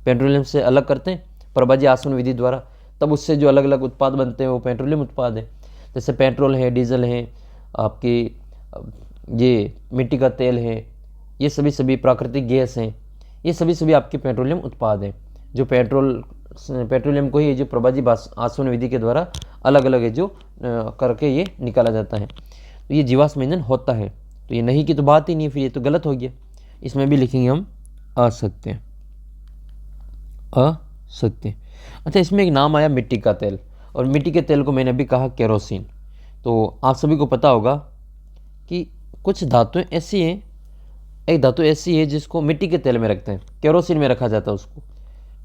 Speaker 1: पेट्रोलियम से अलग करते हैं प्रभाजी आसवन विधि द्वारा, तब उससे जो अलग अलग उत्पाद बनते हैं वो पेट्रोलियम उत्पाद है। जैसे पेट्रोल है, डीजल है, आपकी ये मिट्टी का तेल है, ये सभी प्राकृतिक गैस हैं, ये सभी आपके पेट्रोलियम उत्पाद हैं। जो पेट्रोलियम को ही जो प्रभाजी आसवन विधि के द्वारा अलग अलग है जो करके ये निकाला जाता है, तो ये जीवाश्म ईंधन होता है। तो ये नहीं की तो बात ही नहीं है, फिर ये तो गलत हो गया। इसमें भी लिखेंगे हम असत्य, असत्य। अच्छा, इसमें एक नाम आया मिट्टी का तेल, और मिट्टी के तेल को मैंने अभी कहा केरोसिन। तो आप सभी को पता होगा कि कुछ धातुएं ऐसी हैं, एक धातु ऐसी है जिसको मिट्टी के तेल में रखते हैं, केरोसिन में रखा जाता है उसको,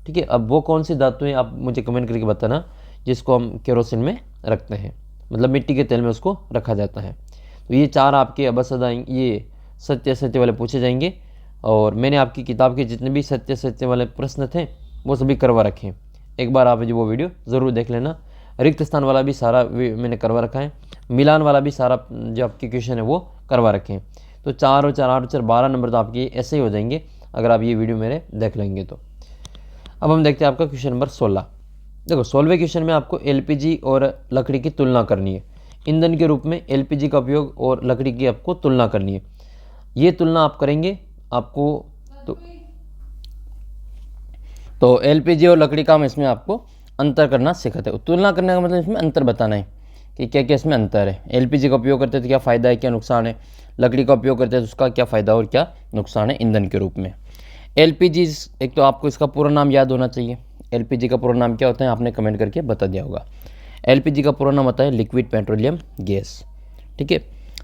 Speaker 1: ठीक है। अब वो कौन सी धातुएं, आप मुझे कमेंट करके बताना, जिसको हम केरोसिन में रखते हैं, मतलब मिट्टी के तेल में उसको रखा जाता है। तो ये चार आपके अब सदा ये सत्य असत्य वाले पूछे जाएंगे, और मैंने आपकी किताब के जितने भी सत्य असत्य वाले प्रश्न थे वो सभी करवा रखे हैं। एक बार आप जो वो वीडियो ज़रूर देख लेना। रिक्त स्थान वाला भी सारा मैंने करवा रखा है, मिलान वाला भी सारा जो आपके क्वेश्चन है वो करवा रखे हैं। तो 4 और 4 8 और 4 12 नंबर तो आपके ऐसे ही हो जाएंगे अगर आप ये वीडियो मेरे देख लेंगे तो। अब हम देखते हैं आपका क्वेश्चन नंबर 16। देखो 16वें क्वेश्चन में आपको एलपीजी और लकड़ी की तुलना करनी है। ईंधन के रूप में एलपीजी का उपयोग और लकड़ी की आपको तुलना करनी है। ये तुलना आप करेंगे, आपको तो एलपीजी और लकड़ी का हम इसमें आपको अंतर करना सिखाते हैं। तुलना करने का मतलब इसमें अंतर बताना है कि क्या क्या इसमें अंतर है। एलपीजी का उपयोग करते हैं तो क्या फ़ायदा है, क्या नुकसान है, लकड़ी का उपयोग करते हैं तो उसका क्या फ़ायदा और क्या नुकसान है ईंधन के रूप में। एलपीजी, एक तो आपको इसका पूरा नाम याद होना चाहिए। एलपीजी का पूरा नाम क्या होता है आपने कमेंट करके बता दिया होगा। एलपीजी का पूरा नाम होता है लिक्विड पेट्रोलियम गैस, ठीक है।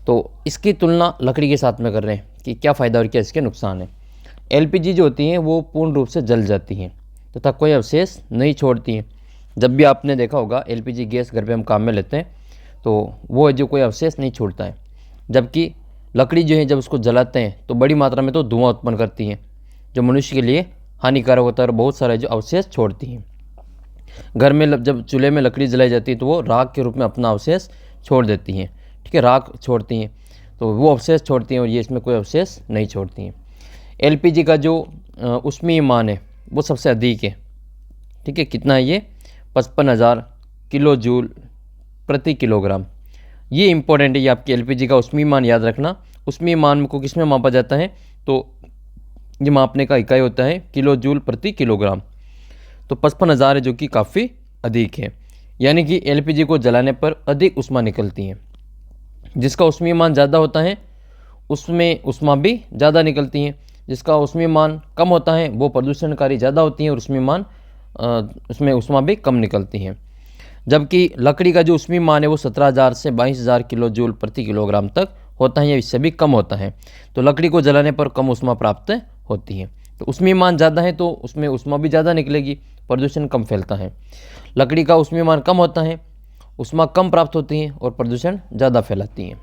Speaker 1: तो इसकी तुलना लकड़ी के साथ में कर रहे हैं कि क्या फ़ायदा और क्या इसके नुकसान है। एलपीजी जो होती हैं वो पूर्ण रूप से जल जाती हैं तथा कोई अवशेष नहीं छोड़ती हैं। जब भी आपने देखा होगा एलपीजी गैस घर पे हम काम में लेते हैं तो वो जो कोई अवशेष नहीं छोड़ता है, जबकि लकड़ी जो है जब उसको जलाते हैं तो बड़ी मात्रा में तो धुआं उत्पन्न करती हैं जो मनुष्य के लिए हानिकारक होता है और बहुत सारे जो अवशेष छोड़ती हैं। घर में जब चूल्हे में लकड़ी जलाई जाती है तो वो राख के रूप में अपना अवशेष छोड़ देती हैं, ठीक है, राख छोड़ती हैं, तो वो अवशेष छोड़ती हैं और ये इसमें कोई अवशेष नहीं छोड़ती हैं। एलपीजी का जो ऊष्मीय मान है वो सबसे अधिक है, ठीक है। कितना है ये? 55,000 किलो जूल प्रति किलोग्राम। ये इंपॉर्टेंट है, ये आपके एलपीजी का ऊष्मीय मान याद रखना। ऊष्मीय मान को किस में मापा जाता है? तो ये मापने का इकाई होता है किलो जूल प्रति किलोग्राम। तो 55,000 है जो कि काफ़ी अधिक है, यानी कि एलपीजी को जलाने पर अधिक ऊष्मा निकलती है। जिसका ऊष्मीय मान ज़्यादा होता है उसमें ऊष्मा भी ज़्यादा निकलती है, जिसका ऊष्मीय मान कम होता है वो प्रदूषणकारी ज़्यादा होती है और उसमें ऊष्मा भी कम निकलती है। जबकि लकड़ी का जो ऊष्मीय मान है वो 17,000 से 22,000 किलो जूल प्रति किलोग्राम तक होता है या इससे भी कम होता है। तो लकड़ी को जलाने पर कम ऊष्मा प्राप्त होती है। तो ऊष्मीय मान ज़्यादा है तो उसमें ऊष्मा भी ज़्यादा निकलेगी, प्रदूषण कम फैलता है। लकड़ी का ऊष्मीय मान कम होता है, ऊष्मा कम प्राप्त होती है और प्रदूषण ज़्यादा फैलाती है।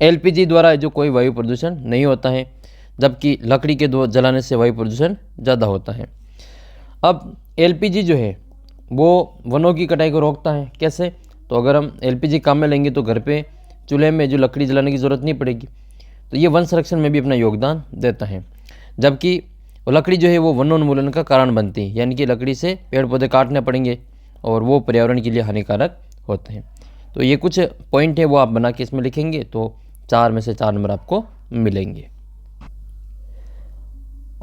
Speaker 1: एलपीजी द्वारा जो कोई वायु प्रदूषण नहीं होता है, जबकि लकड़ी के जलाने से वायु प्रदूषण ज़्यादा होता है। अब एलपीजी जो है वो वनों की कटाई को रोकता है। कैसे? तो अगर हम एलपीजी काम में लेंगे तो घर पे चूल्हे में जो लकड़ी जलाने की ज़रूरत नहीं पड़ेगी। तो ये वन संरक्षण में भी अपना योगदान देता है। जबकि लकड़ी जो है वो वनोन्मूलन का कारण बनती है, यानी कि लकड़ी से पेड़ पौधे काटने पड़ेंगे और वो पर्यावरण के लिए हानिकारक होते हैं। तो ये कुछ पॉइंट है वो आप बना के इसमें लिखेंगे तो 4 में से 4 नंबर आपको मिलेंगे।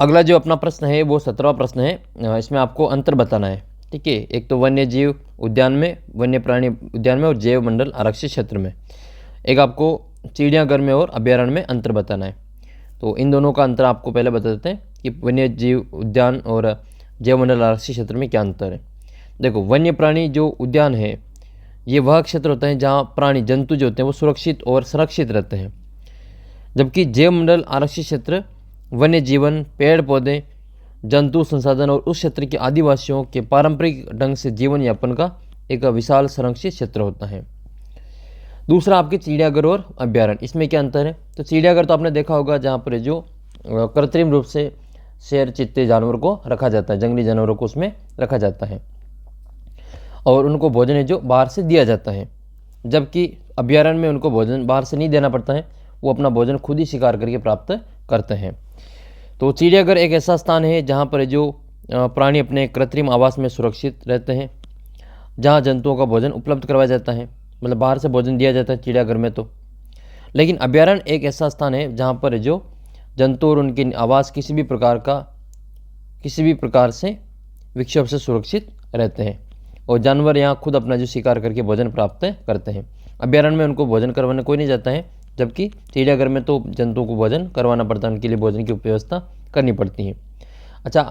Speaker 1: अगला जो अपना प्रश्न है वो 17वां प्रश्न है। इसमें आपको अंतर बताना है। ठीक है, एक तो वन्य जीव उद्यान में, वन्य प्राणी उद्यान में और जैव मंडल आरक्षित क्षेत्र में। एक आपको चिड़ियाघर में और अभ्यारण्य में अंतर बताना है। तो इन दोनों का अंतर आपको पहले बता देते हैं कि वन्य जीव उद्यान और जैव मंडल आरक्षित क्षेत्र में क्या अंतर है। देखो, वन्य प्राणी जो उद्यान है ये वह क्षेत्र होता है जहाँ प्राणी जंतु जो होते हैं वो सुरक्षित और संरक्षित रहते हैं। जबकि जैव मंडल आरक्षित क्षेत्र वन्य जीवन, पेड़ पौधे, जंतु संसाधन और उस क्षेत्र के आदिवासियों के पारंपरिक ढंग से जीवन यापन का एक विशाल संरक्षित क्षेत्र होता है। दूसरा आपके चिड़ियाघर और अभ्यारण्य, इसमें क्या अंतर है? तो चिड़ियाघर तो आपने देखा होगा जहाँ पर जो कृत्रिम रूप से शेर, चीते जानवर को रखा जाता है, जंगली जानवरों को उसमें रखा जाता है और उनको भोजन है जो बाहर से दिया जाता है। जबकि अभ्यारण्य में उनको भोजन बाहर से नहीं देना पड़ता है, वो अपना भोजन खुद ही शिकार करके प्राप्त करते हैं। तो चिड़ियाघर एक ऐसा स्थान है जहाँ पर जो प्राणी अपने कृत्रिम आवास में सुरक्षित रहते हैं, जहाँ जंतुओं का भोजन उपलब्ध करवाया जाता है, मतलब बाहर से भोजन दिया जाता है चिड़ियाघर में तो। लेकिन अभ्यारण्य एक ऐसा स्थान है जहाँ पर जो जंतु और उनके आवास किसी भी प्रकार से विक्षोभ से सुरक्षित रहते हैं और जानवर यहाँ खुद अपना जो शिकार करके भोजन प्राप्त करते हैं। अभ्यारण्य में उनको भोजन करवाने कोई नहीं जाता है, जबकि चिड़ियाघर में तो जंतुओं को भोजन करवाना पड़ता है, उनके लिए भोजन की व्यवस्था करनी पड़ती है। अच्छा,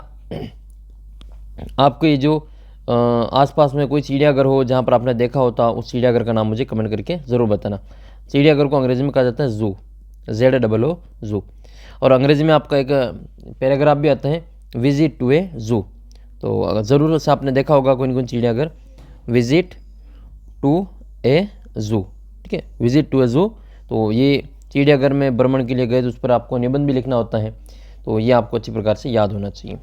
Speaker 1: आपको ये जो आसपास में कोई चिड़ियाघर हो जहाँ पर आपने देखा होता, उस चिड़ियाघर का नाम मुझे कमेंट करके ज़रूर बताना। चिड़ियाघर को अंग्रेजी में कहा जाता है जू, ZOO जू। और अंग्रेजी में आपका एक पैराग्राफ भी आता है, विजिट टू ए जू। तो ज़रूर से आपने देखा होगा कोई चिड़ियाघर, विजिट टू ए जू। ठीक है, विजिट टू ए जू। तो ये चिड़ियाघर में भ्रमण के लिए गए तो उस पर आपको निबंध भी लिखना होता है, तो ये आपको अच्छी प्रकार से याद होना चाहिए।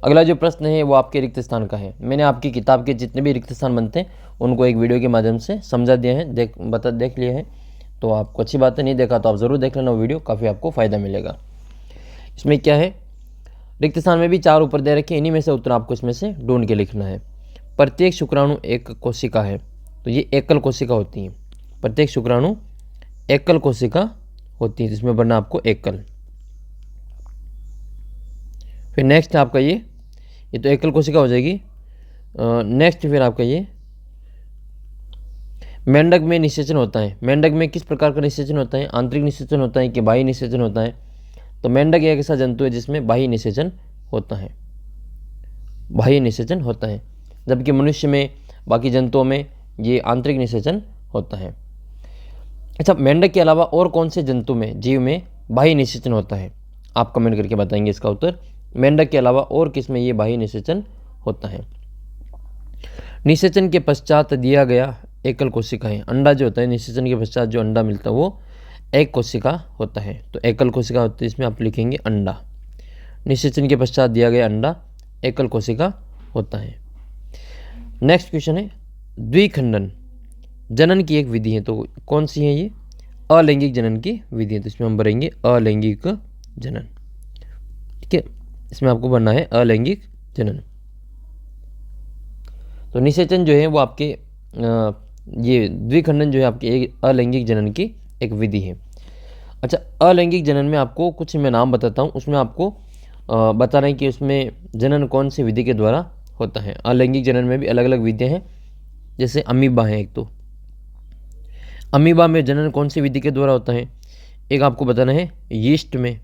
Speaker 1: अगला जो प्रश्न है वो आपके रिक्त स्थान का है। मैंने आपकी किताब के जितने भी रिक्त स्थान बनते हैं उनको एक वीडियो के माध्यम से समझा दिया है, देख लिए हैं। तो आपको अच्छी बात है, नहीं देखा तो आप ज़रूर देख लेना वो वीडियो, काफ़ी आपको फ़ायदा मिलेगा। इसमें क्या है, रिक्त स्थान में भी 4 ऊपर दे रखे, इन्हीं में से उत्तर आपको इसमें से ढूंढ के लिखना है। प्रत्येक शुक्राणु एक कोशिका है, तो ये एकल कोशिका होती है। प्रत्येक शुक्राणु एकल कोशिका होती है, जिसमें बनना आपको एकल। फिर नेक्स्ट आपका ये तो एकल कोशिका हो जाएगी। नेक्स्ट फिर आपका ये मेंढक में निषेचन होता है। मेंढक में किस प्रकार का निषेचन होता है? आंतरिक निषेचन होता है कि बाह्य निषेचन होता है? तो मेंढक एक ऐसा जंतु है जिसमें बाह्य निषेचन होता है, बाह्य निषेचन होता है। जबकि मनुष्य में, बाकी जंतुओं में ये आंतरिक निषेचन होता है। अच्छा, मेंढक के अलावा और कौन से जंतु में, जीव में बाह्य निषेचन होता है? आप कमेंट करके बताएंगे इसका उत्तर। मेंढक के अलावा और किस में ये बाह्य निषेचन होता है? निषेचन के पश्चात दिया गया एकल कोशिका है। अंडा जो होता है, निषेचन के पश्चात जो अंडा मिलता है वो एक कोशिका होता है, तो एकल कोशिका होती है। इसमें आप लिखेंगे अंडा। निषेचन के पश्चात दिया गया अंडा एकल कोशिका होता है। नेक्स्ट क्वेश्चन है, द्विखंडन जनन की एक विधि है, तो कौन सी है ये? अलैंगिक जनन की विधि है, तो इसमें हम भरेंगे अलैंगिक जनन। ठीक है, इसमें आपको भरना है अलैंगिक जनन। तो निषेचन जो है वो आपके ये द्विखंडन जो है आपके एक अलैंगिक जनन की एक विधि है। अच्छा, अलैंगिक जनन में आपको कुछ मैं नाम बताता हूँ, उसमें आपको बता रहे हैं कि उसमें जनन कौन सी विधि के द्वारा होता है। अलैंगिक जनन में भी अलग अलग विधियाँ हैं, जैसे अमीबा है एक, तो अमीबा में जनन कौन सी विधि के द्वारा होता है? एक आपको बताना है यीस्ट में,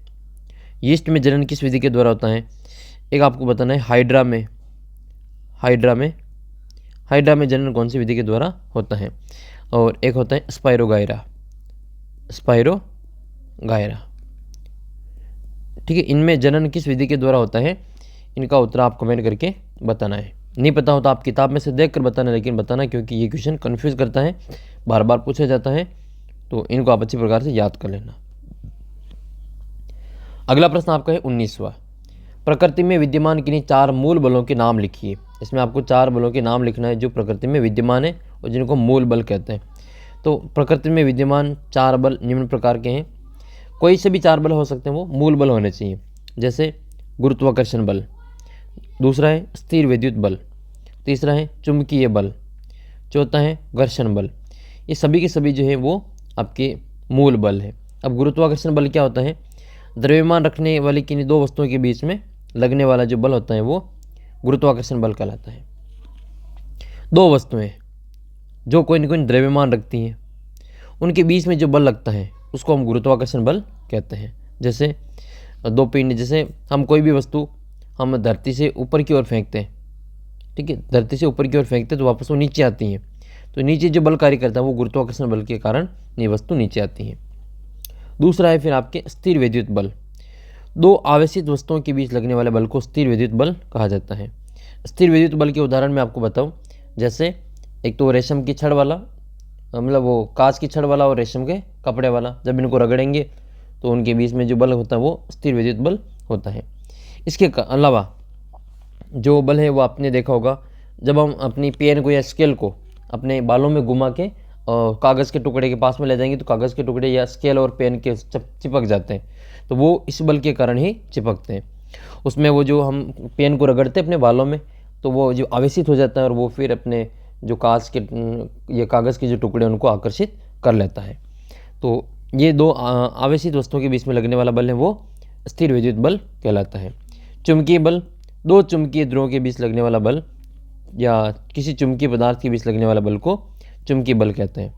Speaker 1: यीस्ट में जनन किस विधि के द्वारा होता है? एक आपको बताना है हाइड्रा में, हाइड्रा हाइड्रा में जनन कौन सी विधि के द्वारा होता है? और एक होता है स्पाइरोगायरा, स्पाइरोगायरा। ठीक है, इनमें जनन किस विधि के द्वारा होता है? इनका उत्तर आप कमेंट करके बताना है। नहीं पता हो तो आप किताब में से देख कर बताना, लेकिन बताना, क्योंकि ये क्वेश्चन कन्फ्यूज़ करता है, बार बार पूछा जाता है, तो इनको आप अच्छी प्रकार से याद कर लेना। अगला प्रश्न आपका है 19वां। प्रकृति में विद्यमान किन्हीं 4 मूल बलों के नाम लिखिए। इसमें आपको 4 बलों के नाम लिखना है जो प्रकृति में विद्यमान है और जिनको मूल बल कहते हैं। तो प्रकृति में विद्यमान 4 बल निम्न प्रकार के हैं। कोई से भी 4 बल हो सकते हैं, वो मूल बल होने चाहिए। जैसे गुरुत्वाकर्षण बल, दूसरा है स्थिर विद्युत बल, तीसरा है चुंबकीय बल, चौथा है घर्षण बल। ये सभी के सभी जो है वो आपके मूल बल है। अब गुरुत्वाकर्षण बल क्या होता है? द्रव्यमान रखने वाली किन्हीं 2 वस्तुओं के बीच में लगने वाला जो बल होता है वो गुरुत्वाकर्षण बल कहलाता है। 2 वस्तुएं जो कोई न कोई द्रव्यमान रखती हैं, उनके बीच में जो बल लगता है उसको हम गुरुत्वाकर्षण बल कहते हैं। जैसे 2 पिंड, जैसे हम कोई भी वस्तु हम धरती से ऊपर की ओर फेंकते हैं, ठीक है, धरती से ऊपर की ओर फेंकते हैं तो वापस वो नीचे आती हैं, तो नीचे जो बल कार्य करता है वो गुरुत्वाकर्षण बल के कारण ये वस्तु नीचे आती है। दूसरा है फिर आपके स्थिर विद्युत बल। 2 आवेशित वस्तुओं के बीच लगने वाले बल को स्थिर विद्युत बल कहा जाता है। स्थिर विद्युत बल के उदाहरण मैं आपको बताऊं, जैसे एक तो रेशम की छड़ वाला, मतलब वो कांच की छड़ वाला और रेशम के कपड़े वाला, जब इनको रगड़ेंगे तो उनके बीच में जो बल होता है वो स्थिर विद्युत बल होता है। इसके अलावा जो बल है वो आपने देखा होगा, जब हम अपनी पेन को या स्केल को अपने बालों में घुमा के कागज़ के टुकड़े के पास में ले जाएंगे तो कागज़ के टुकड़े या स्केल और पेन के चिपक जाते हैं, तो वो इस बल के कारण ही चिपकते हैं। उसमें वो जो हम पेन को रगड़ते हैं अपने बालों में, तो वो जो आवेशित हो जाता है और वो फिर अपने जो कांच के या कागज़ के जो टुकड़े उनको आकर्षित कर लेता है। तो ये 2 आवेशित वस्तुओं के बीच में लगने वाला बल है वो स्थिर विद्युत बल कहलाता है। चुंबकीय बल, 2 चुंबकीय ध्रुवों के बीच लगने वाला बल या किसी चुंबकीय पदार्थ के बीच लगने वाला बल को चुंबकीय बल कहते हैं।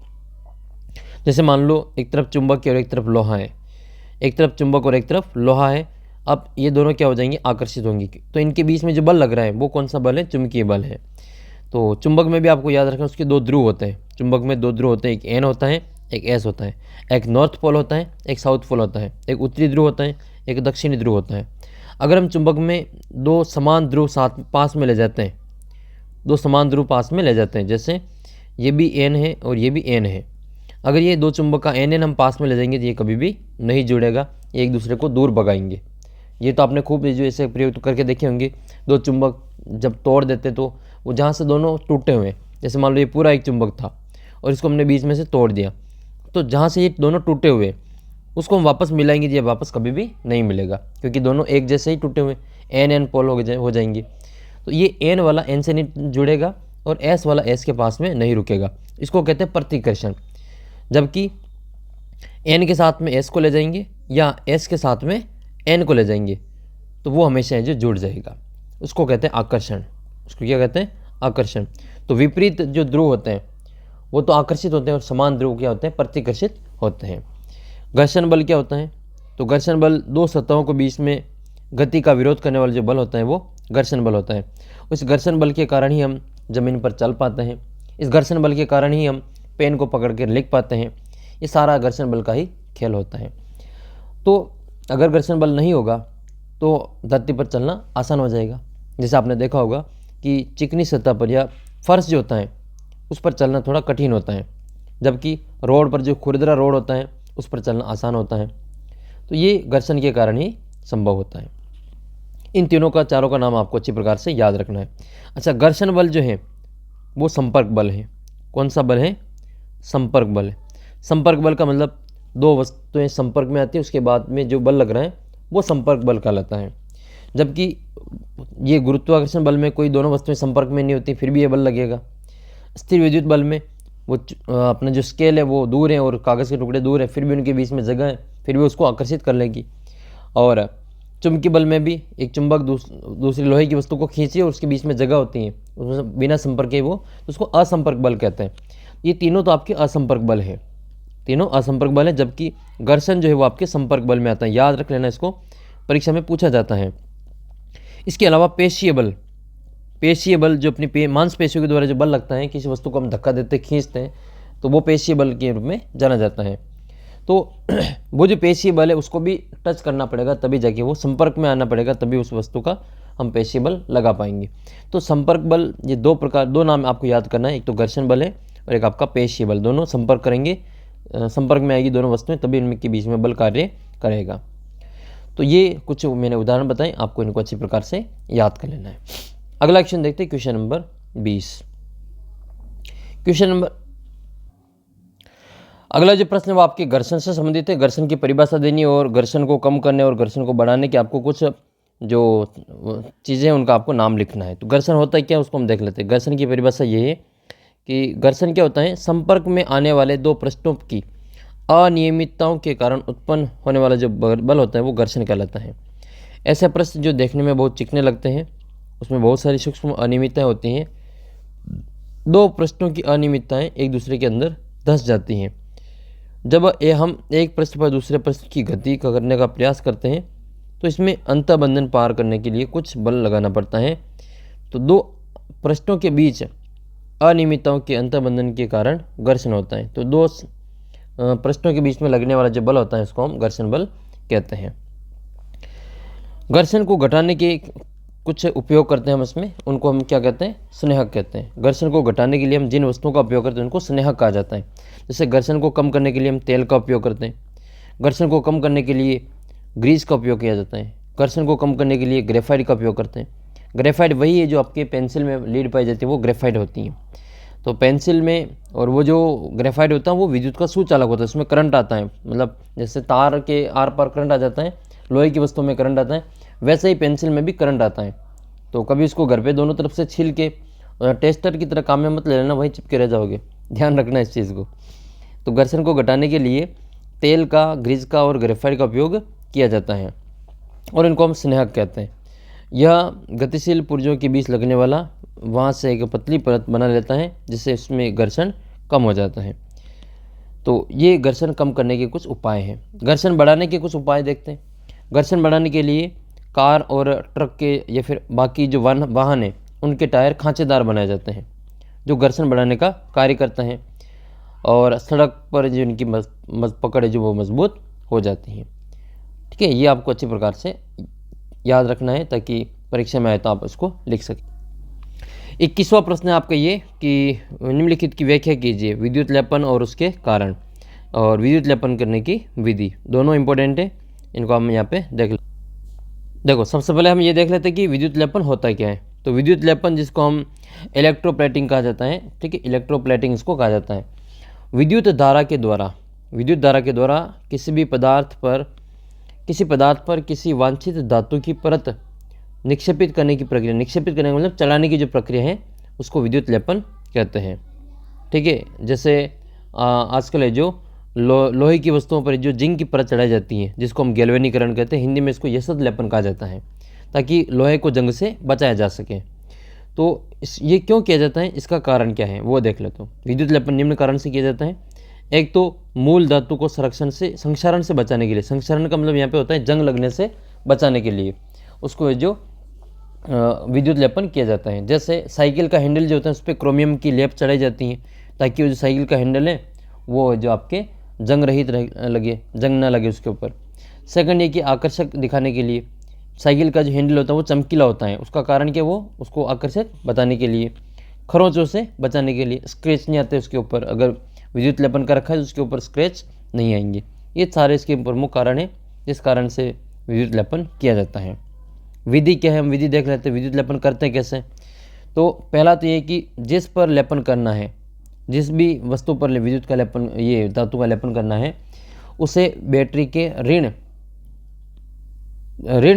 Speaker 1: जैसे मान लो एक तरफ चुंबक है और एक तरफ लोहा है, एक तरफ चुंबक और एक तरफ लोहा है। अब ये दोनों क्या हो जाएंगे? आकर्षित होंगे, तो इनके बीच में जो बल लग रहा है वो कौन सा बल है? चुंबकीय बल है। तो चुंबक में भी आपको याद रखना उसके 2 ध्रुव होते हैं। चुंबक में 2 ध्रुव होते हैं, एक एन होता है, एक एस होता है। एक नॉर्थ पोल होता है, एक साउथ पोल होता है। एक उत्तरी ध्रुव होता है, एक दक्षिणी ध्रुव होता है। अगर हम चुंबक में 2 समान ध्रुव साथ पास में ले जाते हैं, 2 समान ध्रुव पास में ले जाते हैं, जैसे ये भी एन है और ये भी एन है, अगर ये 2 चुंबक का एन हम पास में ले जाएंगे तो ये कभी भी नहीं जुड़ेगा, ये एक दूसरे को दूर भगाएंगे। ये तो आपने खूब जो ऐसे प्रयोग करके देखे होंगे। 2 चुंबक जब तोड़ देते तो वो जहाँ से दोनों टूटे हुए, जैसे मान लो ये पूरा एक चुंबक था और इसको हमने बीच में से तोड़ दिया, तो जहाँ से ये दोनों टूटे हुए उसको हम वापस मिलाएंगे, ये वापस कभी भी नहीं मिलेगा, क्योंकि दोनों एक जैसे ही टूटे हुए एन पोल हो जाएंगे। तो ये एन वाला एन से नहीं जुड़ेगा और एस वाला एस के पास में नहीं रुकेगा, इसको कहते हैं प्रतिकर्षण। जबकि एन के साथ में एस को ले जाएंगे या एस के साथ में एन को ले जाएंगे तो वो हमेशा जो जुड़ जाएगा, उसको कहते हैं आकर्षण। उसको क्या कहते हैं? आकर्षण। तो विपरीत जो ध्रुव होते हैं वो तो आकर्षित होते हैं और समान ध्रुव क्या होते हैं? प्रतिकर्षित होते हैं। घर्षण बल क्या होता है? तो घर्षण बल 2 सतहों के बीच में गति का विरोध करने वाला जो बल होता है वो घर्षण बल होता है। उस घर्षण बल के कारण ही हम ज़मीन पर चल पाते हैं, इस घर्षण बल के कारण ही हम पेन को पकड़ कर लिख पाते हैं। ये सारा घर्षण बल का ही खेल होता है। तो अगर घर्षण बल नहीं होगा तो धरती पर चलना आसान हो जाएगा। जैसे आपने देखा होगा कि चिकनी सतह पर या फर्श जो होता है उस पर चलना थोड़ा कठिन होता है, जबकि रोड पर जो खुरदरा रोड होता है उस पर चलना आसान होता है। तो ये घर्षण के कारण ही संभव होता है। इन तीनों का, चारों का नाम आपको अच्छी प्रकार से याद रखना है। अच्छा, घर्षण बल जो है वो संपर्क बल है। कौन सा बल है? संपर्क बल है। संपर्क बल का मतलब 2 वस्तुएं संपर्क में आती है, उसके बाद में जो बल लग रहा है वो संपर्क बल कहलाता है। जबकि ये गुरुत्वाकर्षण बल में कोई दोनों वस्तुएं संपर्क में नहीं होती फिर भी ये बल लगेगा। स्थिर विद्युत बल में वो अपना जो स्केल है वो दूर है और कागज़ के टुकड़े दूर है, फिर भी उनके बीच में जगह है, फिर भी उसको आकर्षित कर लेगी। और चुंबकीय बल में भी एक चुंबक दूसरी लोहे की वस्तु को खींचे और उसके बीच में जगह होती है, उसमें बिना संपर्क के वो, तो उसको असंपर्क बल कहते हैं। ये तीनों तो आपके असंपर्क बल है, तीनों असंपर्क बल है, जबकि घर्षण जो है वो आपके संपर्क बल में आता है। याद रख लेना, इसको परीक्षा में पूछा जाता है। इसके अलावा पेशीय बल, पेशीय बल जो अपनी मांसपेशियों के द्वारा जो बल लगता है, किसी वस्तु को हम धक्का देते खींचते हैं, तो वो पेशीय बल के रूप में जाना जाता है। तो वो जो पेशीय बल है उसको भी टच करना पड़ेगा, तभी जाके वो संपर्क में आना पड़ेगा, तभी उस वस्तु का हम पेशीय बल लगा पाएंगे। तो संपर्क बल, ये दो नाम आपको याद करना है, एक तो घर्षण बल है और एक आपका पेशीय बल। दोनों संपर्क करेंगे, संपर्क में आएगी दोनों वस्तुएं, तभी इनमें के बीच में बल कार्य करेगा। तो ये कुछ मैंने उदाहरण बताए, आपको इनको अच्छी प्रकार से याद कर लेना है। अगला क्वेश्चन देखते हैं, क्वेश्चन नंबर 20। अगला जो प्रश्न है वो आपके घर्षण से संबंधित है। घर्षण की परिभाषा देनी और घर्षण को कम करने और घर्षण को बढ़ाने के आपको कुछ जो चीज़ें हैं उनका आपको नाम लिखना है। तो घर्षण होता है क्या, उसको हम देख लेते हैं। घर्षण की परिभाषा ये है कि घर्षण क्या होता है, संपर्क में आने वाले दो पृष्ठों की अनियमितताओं के कारण उत्पन्न होने वाला जो बल होता है वो घर्षण कहलाता है। ऐसे पृष्ठ जो देखने में बहुत चिकने लगते हैं, उसमें बहुत सारी सूक्ष्म अनियमितताएं होती हैं। दो पृष्ठों की अनियमितताएं एक दूसरे के अंदर धंस जाती हैं। जब हम एक पृष्ठ पर दूसरे पृष्ठ की गति करने का प्रयास करते हैं तो इसमें अंतःबंधन पार करने के लिए कुछ बल लगाना पड़ता है। तो दो पृष्ठों के बीच अनियमितताओं के अंतःबंधन के कारण घर्षण होता है। तो दो पृष्ठों के बीच में लगने वाला जो बल होता है इसको हम घर्षण बल कहते हैं। घर्षण को घटाने के कुछ उपयोग करते हैं हम इसमें, उनको हम क्या कहते हैं, स्नेहक कहते हैं। घर्षण को घटाने के लिए हम जिन वस्तुओं का उपयोग करते हैं उनको स्नेहक कहा जाता है। जैसे घर्षण को कम करने के लिए हम तेल का उपयोग करते हैं, घर्षण को कम करने के लिए ग्रीस का उपयोग किया जाता है, घर्षण को कम करने के लिए ग्रेफाइट का उपयोग करते हैं। ग्रेफाइट वही है जो आपके पेंसिल में लीड पाई जाती है, वो ग्रेफाइट होती है। तो पेंसिल में, और वो जो ग्रेफाइट होता है वो विद्युत का सुचालक होता है, उसमें करंट आता है, मतलब जैसे तार के आर पार करंट आ जाता है, लोहे की वस्तुओं में करंट आता है, वैसे ही पेंसिल में भी करंट आता है। तो कभी इसको घर पे दोनों तरफ से छील के टेस्टर की तरह काम में मत ले लेना, वहीं चिपके रह जाओगे, ध्यान रखना इस चीज़ को। तो घर्षण को घटाने के लिए तेल का, ग्रीस का और ग्रेफाइट का उपयोग किया जाता है और इनको हम स्नेहक कहते हैं। यह गतिशील पुर्जों के बीच लगने वाला वहाँ से एक पतली परत बना लेता है, जिससे इसमें घर्षण कम हो जाता है। तो ये घर्षण कम करने के कुछ उपाय हैं। घर्षण बढ़ाने के कुछ उपाय देखते हैं। घर्षण बढ़ाने के लिए कार और ट्रक के या फिर बाकी जो वाहन है उनके टायर खांचेदार बनाए जाते हैं, जो घर्षण बढ़ाने का कार्य करते हैं, और सड़क पर जो इनकी पकड़ है जो वो मजबूत हो जाती है। ठीक है, ये आपको अच्छी प्रकार से याद रखना है ताकि परीक्षा में आए तो आप इसको लिख सकें। 21वां प्रश्न है आपका ये कि निम्नलिखित की व्याख्या कीजिए, विद्युत लेपन और उसके कारण और विद्युत लेपन करने की विधि। दोनों इंपॉर्टेंट है, इनको हम यहाँ पे देखो सबसे पहले हम ये देख लेते हैं कि विद्युत लेपन होता क्या है। तो विद्युत लेपन, जिसको हम इलेक्ट्रोप्लेटिंग कहा जाता है, ठीक है, इलेक्ट्रोप्लेटिंग इसको कहा जाता है। विद्युत धारा के द्वारा किसी पदार्थ पर किसी वांछित धातु की परत निक्षेपित करने की प्रक्रिया, निक्षेपित करने का मतलब चलाने की जो प्रक्रिया है उसको विद्युत लेपन कहते हैं। ठीक है, जैसे आजकल है जो लोहे की वस्तुओं पर जो जिंक की परत चढ़ाई जाती है, जिसको हम गैल्वेनीकरण कहते हैं, हिंदी में इसको यशद लेपन कहा जाता है, ताकि लोहे को जंग से बचाया जा सके। तो ये क्यों किया जाता है, इसका कारण क्या है वो देख लेते हो। विद्युत लेपन निम्न कारण से किया जाता है। एक तो मूल धातु को संक्षारण से बचाने के लिए, संक्षारण का मतलब यहाँ पे होता है जंग लगने से बचाने के लिए, उसको जो विद्युत लेपन किया जाता है। जैसे साइकिल का हैंडल जो होता है उस पर क्रोमियम की लेप चढ़ाई जाती है, ताकि वो जो साइकिल का हैंडल है वो जो आपके जंग रहित लगे, जंग ना लगे उसके ऊपर। सेकंड ये कि आकर्षक दिखाने के लिए साइकिल का जो हैंडल होता है वो चमकीला होता है, उसका कारण क्या, वो उसको आकर्षक बताने के लिए, खरोंचों से बचाने के लिए, स्क्रैच नहीं आते उसके ऊपर, अगर विद्युत लेपन का रखा है तो उसके ऊपर स्क्रैच नहीं आएंगे। ये सारे इसके प्रमुख कारण हैं जिस कारण से विद्युत लेपन किया जाता है। विधि क्या है, हम विधि देख लेते हैं। विद्युत लेपन करते हैं कैसे। तो पहला तो ये कि जिस पर लेपन करना है, जिस भी वस्तु पर विद्युत का लेपन, ये धातु का लेपन करना है, उसे बैटरी के ऋण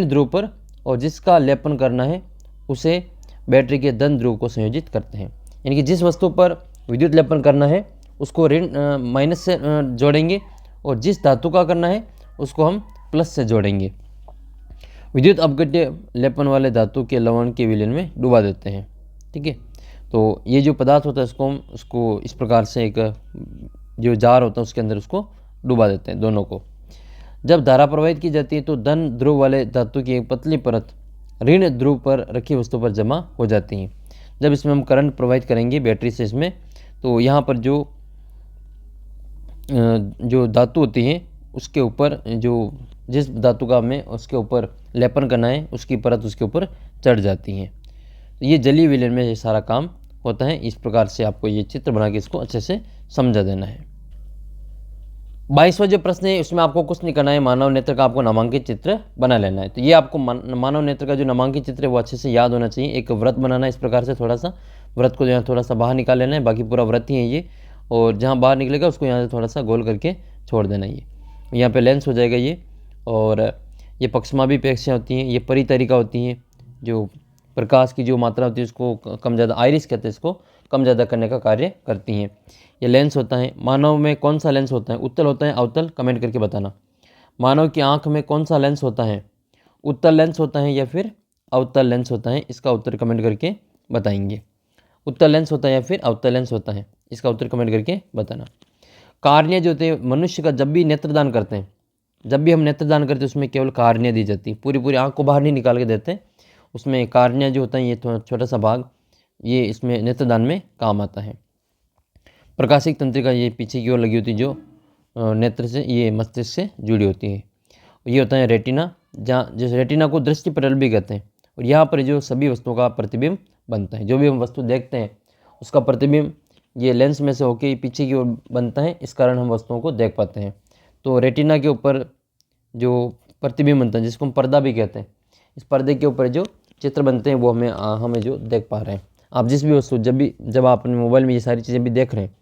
Speaker 1: ध्रुव पर, और जिसका लेपन करना है उसे बैटरी के धन ध्रुव को संयोजित करते हैं। यानी कि जिस वस्तु पर विद्युत लेपन करना है उसको ऋण माइनस से जोड़ेंगे, और जिस धातु का करना है उसको हम प्लस से जोड़ेंगे। विद्युत अपघट्य लेपन वाले धातु के लवण के विलयन में डुबा देते हैं। ठीक है, तो ये जो पदार्थ होता है उसको इस प्रकार से एक जो जार होता है उसके अंदर उसको डुबा देते हैं दोनों को। जब धारा प्रवाहित की जाती है तो धन ध्रुव वाले धातु की एक पतली परत ऋण ध्रुव पर रखी वस्तु पर जमा हो जाती हैं। जब इसमें हम करंट प्रोवाइड करेंगे बैटरी से इसमें, तो यहाँ पर जो धातु होती है उसके ऊपर, जो जिस धातु का हमें उसके ऊपर लेपन करना है उसकी परत उसके ऊपर चढ़ जाती हैं। तो ये जलीय विलयन में ये सारा काम होता है। इस प्रकार से आपको ये चित्र बना के इसको अच्छे से समझा देना है। 22वां जो प्रश्न है उसमें आपको कुछ नहीं करना है, मानव नेत्र का आपको नामांकित चित्र बना लेना है। तो ये आपको मानव नेत्र का जो नामांकित चित्र है वो अच्छे से याद होना चाहिए। एक व्रत बनाना है इस प्रकार से, थोड़ा सा व्रत को यहाँ थोड़ा सा बाहर निकाल लेना है, बाकी पूरा व्रत ही है ये, और जहाँ बाहर निकलेगा उसको यहाँ से थोड़ा सा गोल करके छोड़ देना है। ये यहाँ पे लेंस हो जाएगा ये, और ये पक्षमापी पेक्षियाँ होती हैं, ये परितरिका होती हैं, जो प्रकाश की जो मात्रा होती है उसको कम ज़्यादा, आइरिस कहते हैं इसको, कम ज़्यादा करने का कार्य करती हैं। ये लेंस होता है। मानव में कौन सा लेंस होता है, उत्तल होता है अवतल, कमेंट करके बताना। मानव की आँख में कौन सा लेंस होता है, उत्तल लेंस होता है या फिर अवतल लेंस होता है, इसका उत्तर कमेंट करके बताएंगे। उत्तल लेंस होता है या फिर अवतल लेंस होता है, इसका उत्तर कमेंट करके बताना। कार्निया जो होते हैं मनुष्य का, जब भी नेत्रदान करते हैं, जब भी हम नेत्रदान करते हैं उसमें केवल कार्निया दी जाती है, पूरी पूरी आँख को बाहर नहीं निकाल के देते हैं। उसमें कार्निया जो होता है ये थोड़ा छोटा सा भाग, ये इसमें नेत्रदान में काम आता है। प्रकाशिक तंत्रिका ये पीछे की ओर लगी होती है, जो नेत्र से, ये मस्तिष्क से जुड़ी होती है। ये होता है रेटिना, जहाँ जिस रेटिना को दृष्टि पटल भी कहते हैं, और यहाँ पर जो सभी वस्तुओं का प्रतिबिंब बनता है। जो भी हम वस्तु देखते हैं उसका प्रतिबिंब ये लेंस में से होकर पीछे की ओर बनता है, इस कारण हम वस्तुओं को देख पाते हैं। तो रेटिना के ऊपर जो प्रतिबिंब बनता है, जिसको हम पर्दा भी कहते हैं, इस पर्दे के ऊपर जो चित्र बनते हैं वो हमें जो देख पा रहे हैं। आप जिस भी वस्तु, जब आप अपने मोबाइल में ये सारी चीज़ें भी देख रहे हैं,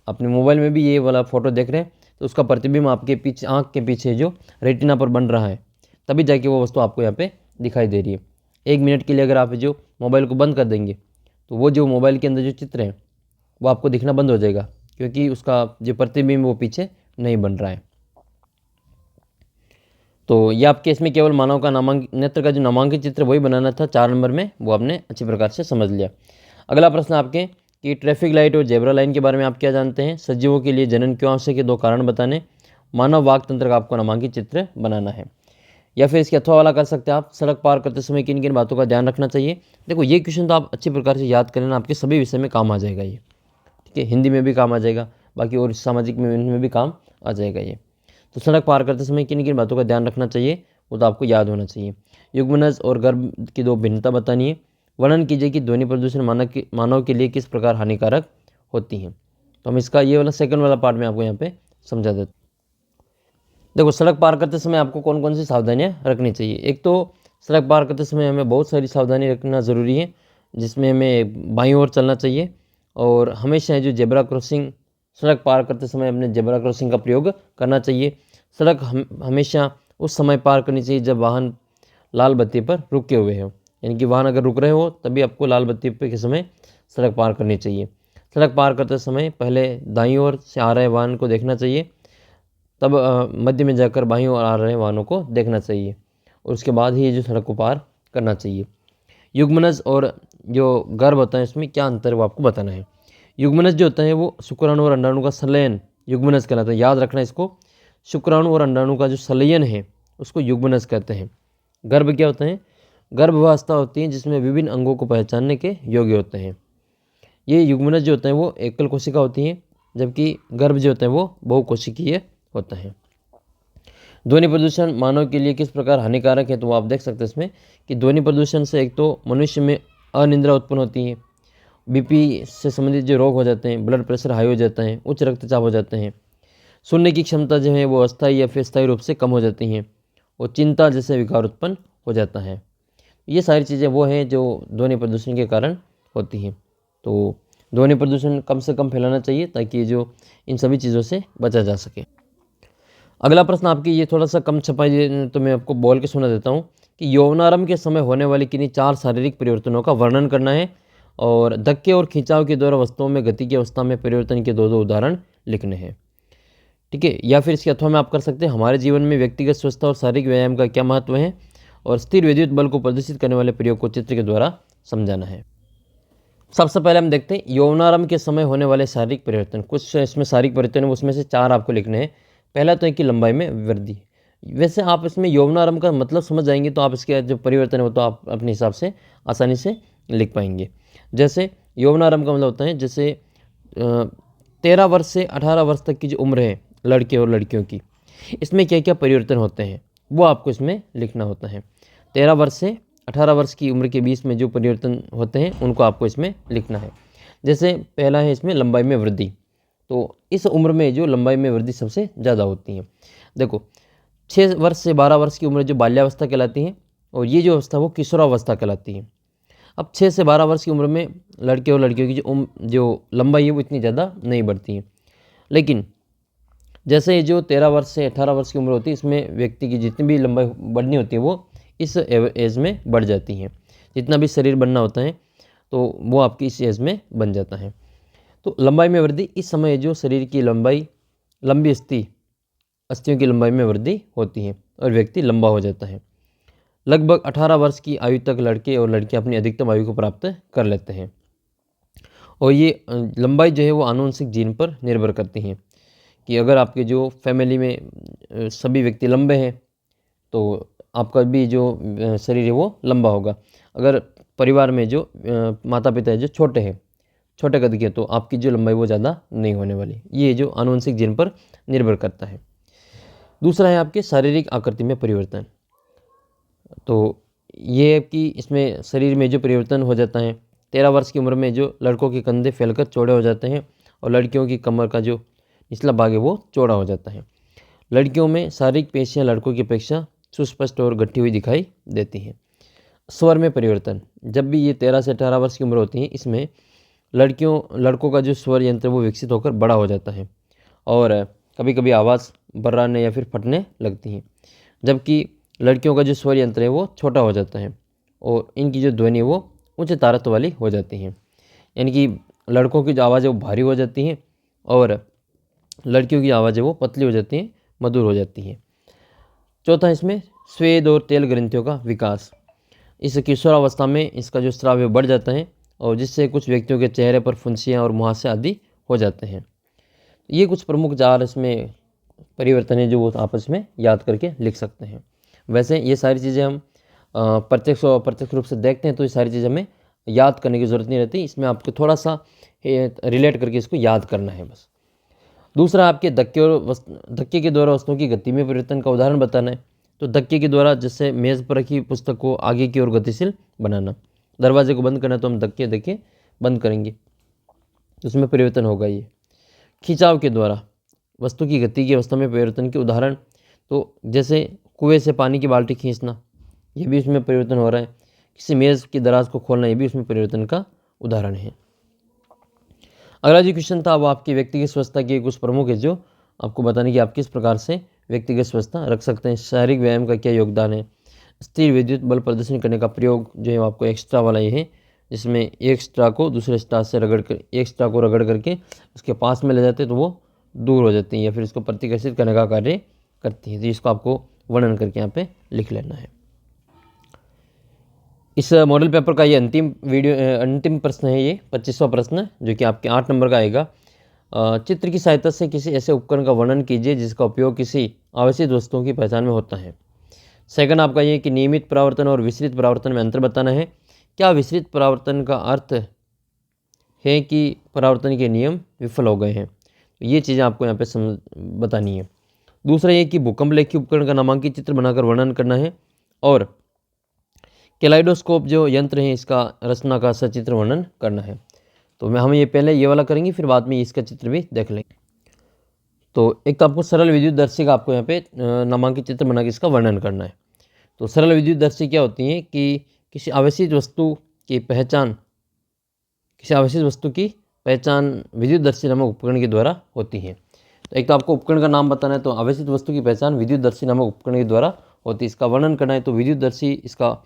Speaker 1: अपने मोबाइल में भी ये वाला फोटो देख रहे हैं, तो उसका प्रतिबिंब आपके पीछे, आँख के पीछे जो रेटिना पर बन रहा है, तभी जाके वो वस्तु आपको यहाँ पे दिखाई दे रही है। 1 मिनट के लिए अगर आप जो मोबाइल को बंद कर देंगे तो वो जो मोबाइल के अंदर जो चित्र है वो आपको दिखना बंद हो जाएगा, क्योंकि उसका जो प्रतिबिंब वो पीछे नहीं बन रहा है। तो ये आपके इसमें केवल मानव का नेत्र का जो नामांकित चित्र वही बनाना था 4 नंबर में, वो आपने अच्छी प्रकार से समझ लिया। अगला प्रश्न आपके कि ट्रैफिक लाइट और जेब्रा लाइन के बारे में आप क्या जानते हैं, सजीवों के लिए जनन क्यों आवश्यक है, 2 कारण बताने, मानव वाक तंत्र का आपको नामांकित चित्र बनाना है। या फिर इसके अथवा वाला कर सकते हैं आप, सड़क पार करते समय किन किन बातों का ध्यान रखना चाहिए। देखो ये क्वेश्चन तो आप अच्छी प्रकार से याद कर लेना, आपके सभी विषय में काम आ जाएगा ये, ठीक है। हिंदी में भी काम आ जाएगा, बाकी और सामाजिक में भी काम आ जाएगा ये। तो सड़क पार करते समय किन किन बातों का ध्यान रखना चाहिए वो तो आपको याद होना चाहिए। युग्मनज और गर्भ की 2 भिन्नता बतानी है। वर्णन कीजिए कि ध्वनि प्रदूषण मानव के लिए किस प्रकार हानिकारक होती हैं। तो हम इसका ये वाला सेकंड वाला पार्ट में आपको यहाँ पे समझा देते। देखो सड़क पार करते समय आपको कौन कौन सी सावधानियाँ रखनी चाहिए। एक तो सड़क पार करते समय हमें बहुत सारी सावधानी रखना ज़रूरी है, जिसमें हमें बाईं ओर चलना चाहिए, और हमेशा जो जेब्रा क्रॉसिंग, सड़क पार करते समय अपने जेब्रा क्रॉसिंग का प्रयोग करना चाहिए। सड़क हमेशा उस समय पार करनी चाहिए जब वाहन लाल बत्ती पर रुके हुए हो, यानी कि वाहन अगर रुक रहे हो तभी आपको लाल बत्ती पे के समय सड़क पार करनी चाहिए। सड़क पार करते समय पहले दाईं ओर से आ रहे वाहन को देखना चाहिए, तब मध्य में जाकर बाईं ओर आ रहे वाहनों को देखना चाहिए, और उसके बाद ही ये जो सड़क को पार करना चाहिए। युग्मनज और जो गर्भ होता है इसमें क्या अंतर है वो आपको बताना है। युग्मनज जो होता है वो शुक्राणु और अंडाणु का संलयन युग्मनज कहलाता है, याद रखना इसको। शुक्राणु और अंडाणु का जो संलयन है उसको युग्मनज कहते हैं। गर्भ क्या होता है, गर्भावस्था होती है जिसमें विभिन्न अंगों को पहचानने के योग्य होते हैं। ये युग्मनज जो होते हैं वो एकल कोशिका होती हैं, जबकि गर्भ जो होता है वो बहुकोशिकीय होता है। ध्वनि प्रदूषण मानव के लिए किस प्रकार हानिकारक है, तो वो आप देख सकते हैं इसमें कि ध्वनि प्रदूषण से एक तो मनुष्य में अनिद्रा उत्पन्न होती है, बीपी से संबंधित जो रोग हो जाते हैं, ब्लड प्रेशर हाई हो जाता है, उच्च रक्तचाप हो जाते हैं, सुनने की क्षमता जो है वो अस्थायी या फिर स्थायी रूप से कम हो जाती हैं, और चिंता जैसे विकार उत्पन्न हो जाता है। ये सारी चीज़ें वो हैं जो ध्वनि प्रदूषण के कारण होती हैं। तो ध्वनि प्रदूषण कम से कम फैलाना चाहिए ताकि जो इन सभी चीज़ों से बचा जा सके। अगला प्रश्न आपकी ये थोड़ा सा कम छपाई, तो मैं आपको बोल के सुना देता हूँ कि यौवनारंभ के समय होने वाली किन्हीं 4 शारीरिक परिवर्तनों का वर्णन करना है, और धक्के और खिंचाव के द्वारा वस्तुओं में गति की अवस्था में परिवर्तन के 2 उदाहरण लिखने हैं, ठीक है। या फिर इसके अथवा में आप कर सकते हैं हमारे जीवन में व्यक्तिगत स्वस्थता और शारीरिक व्यायाम का क्या महत्व है, और स्थिर विद्युत बल को प्रदर्शित करने वाले प्रयोग को चित्र के द्वारा समझाना है। सबसे पहले हम देखते हैं यौवनारंभ के समय होने वाले शारीरिक परिवर्तन। कुछ इसमें शारीरिक परिवर्तन है, उसमें से 4 आपको लिखने हैं। पहला तो है कि लंबाई में वृद्धि। वैसे आप इसमें यौवनारंभ का मतलब समझ जाएंगे तो आप इसके जो परिवर्तन है वो तो आप अपने हिसाब से आसानी से लिख पाएंगे। जैसे यौवनारंभ का मतलब होता है जैसे 13 वर्ष से 18 वर्ष तक की जो उम्र है लड़के और लड़कियों की, इसमें क्या क्या परिवर्तन होते हैं वो आपको इसमें लिखना होता है। 13 वर्ष से 18 वर्ष की उम्र के बीच में जो परिवर्तन होते हैं उनको आपको इसमें लिखना है। जैसे पहला है इसमें लंबाई में वृद्धि, तो इस उम्र में जो लंबाई में वृद्धि सबसे ज़्यादा होती है। देखो 6 वर्ष से 12 वर्ष की उम्र जो बाल्यावस्था कहलाती है, और ये जो अवस्था वो किशोरावस्था कहलाती है। अब 6 से 12 वर्ष की उम्र में लड़के और लड़कियों की जो लंबाई है वो इतनी ज़्यादा नहीं बढ़ती है। लेकिन जैसे जो 13 वर्ष से 18 वर्ष की उम्र होती है, इसमें व्यक्ति की जितनी भी लंबाई बढ़नी होती है वो इस एज में बढ़ जाती है। जितना भी शरीर बनना होता है तो वो आपकी इस एज में बन जाता है। तो लंबाई में वृद्धि, इस समय जो शरीर की लंबी अस्थियों की लंबाई में वृद्धि होती है और व्यक्ति लंबा हो जाता है। लगभग 18 वर्ष की आयु तक लड़के और लड़कियां अपनी अधिकतम आयु को प्राप्त कर लेते हैं। और ये लंबाई जो है वो आनुवंशिक जीन पर निर्भर करती हैं कि अगर आपके जो फैमिली में सभी व्यक्ति लंबे हैं तो आपका भी जो शरीर है वो लंबा होगा। अगर परिवार में जो माता पिता है जो छोटे कद के, तो आपकी जो लंबाई वो ज़्यादा नहीं होने वाली। ये जो आनुवंशिक जीन पर निर्भर करता है। दूसरा है आपके शारीरिक आकृति में परिवर्तन। तो ये है कि इसमें शरीर में जो परिवर्तन हो जाता है, 13 वर्ष की उम्र में जो लड़कों के कंधे फैलकर चौड़े हो जाते हैं और लड़कियों की कमर का जो निचला भाग है वो चौड़ा हो जाता है। लड़कियों में शारीरिक पेशियां लड़कों की अपेक्षा सुस्पष्ट और गठी हुई दिखाई देती हैं। स्वर में परिवर्तन, जब भी ये 13 से 18 वर्ष की उम्र होती है, इसमें लड़कों का जो स्वर यंत्र वो विकसित होकर बड़ा हो जाता है और कभी कभी आवाज़ बर्राने या फिर फटने लगती हैं। जबकि लड़कियों का जो स्वर यंत्र है वो छोटा हो जाता है और इनकी जो ध्वनि वो उच्च तारत्व वाली हो जाती है। यानी कि लड़कों की जो आवाज़ है वो भारी हो जाती है और लड़कियों की आवाज़ है वो पतली हो जाती है, मधुर हो जाती है। चौथा इसमें स्वेद और तेल ग्रंथियों का विकास। इस किशोरावस्था में इसका जो स्राव है बढ़ जाता है और जिससे कुछ व्यक्तियों के चेहरे पर फुंसियाँ और मुहासे आदि हो जाते हैं। ये कुछ प्रमुख 4 इसमें परिवर्तन है जो वो आपस में याद करके लिख सकते हैं। वैसे ये सारी चीज़ें हम प्रत्यक्ष और अप्रत्यक्ष रूप से देखते हैं तो ये सारी चीज़ें हमें याद करने की ज़रूरत नहीं रहती। इसमें आपको थोड़ा सा रिलेट करके इसको याद करना है बस। दूसरा आपके धक्के के द्वारा वस्तुओं की गति में परिवर्तन का उदाहरण बताना है। तो धक्के के द्वारा जैसे मेज़ पर रखी पुस्तक को आगे की ओर गतिशील बनाना, दरवाजे को बंद करना तो हम धक्के बंद करेंगे, तो उसमें परिवर्तन होगा। ये खिंचाव के द्वारा वस्तु की गति की अवस्था में परिवर्तन के उदाहरण, तो जैसे कुएं से पानी की बाल्टी खींचना, ये भी उसमें परिवर्तन हो रहा है। किसी मेज़ की दराज को खोलना, ये भी उसमें परिवर्तन का उदाहरण है। अगला जो क्वेश्चन था वो आपकी व्यक्तिगत स्वच्छता के कुछ प्रमुख है जो आपको बताने की आप किस प्रकार से व्यक्तिगत स्वच्छता रख सकते हैं। शारीरिक व्यायाम का क्या योगदान है। स्थिर विद्युत बल प्रदर्शन करने का प्रयोग जो है आपको एक्स्ट्रा वाला ये है, जिसमें एक स्ट्रा को दूसरे स्ट्रा से एक स्ट्रा को रगड़ करके उसके पास में ले जाते हैं तो वो दूर हो जाती हैं या फिर इसको प्रतिकर्षित करने का कार्य करती हैं। तो इसको आपको वर्णन करके यहाँ पे लिख लेना है। इस मॉडल पेपर का ये अंतिम प्रश्न है, ये 25वां प्रश्न जो कि आपके 8 नंबर का आएगा। चित्र की सहायता से किसी ऐसे उपकरण का वर्णन कीजिए जिसका उपयोग किसी आवश्यक वस्तुओं की पहचान में होता है। सेकंड आपका ये कि नियमित परावर्तन और विसरित परावर्तन में अंतर बताना है। क्या विसरित परावर्तन का अर्थ है कि परावर्तन के नियम विफल हो गए हैं, तो ये चीज़ें आपको यहाँ पे बतानी है। दूसरा ये कि भूकंप लेखी उपकरण का नामांकित चित्र बनाकर वर्णन करना है और कैलाइडोस्कोप जो यंत्र है इसका रचना का सचित्र वर्णन करना है। तो हम ये पहले ये वाला करेंगे फिर बाद में इसका चित्र भी देख लेंगे। तो एक तो आपको सरल विद्युतदर्शी का आपको यहाँ पे नामांकित चित्र बना के इसका वर्णन करना है। तो सरल विद्युतदर्शी क्या होती है कि किसी आवश्यक वस्तु की पहचान विद्युतदर्शी नामक उपकरण के द्वारा होती है। तो एक तो आपको उपकरण का नाम बताना है, तो आवश्यक वस्तु की पहचान विद्युतदर्शी नामक उपकरण के द्वारा होती है। इसका वर्णन करना है तो विद्युतदर्शी इसका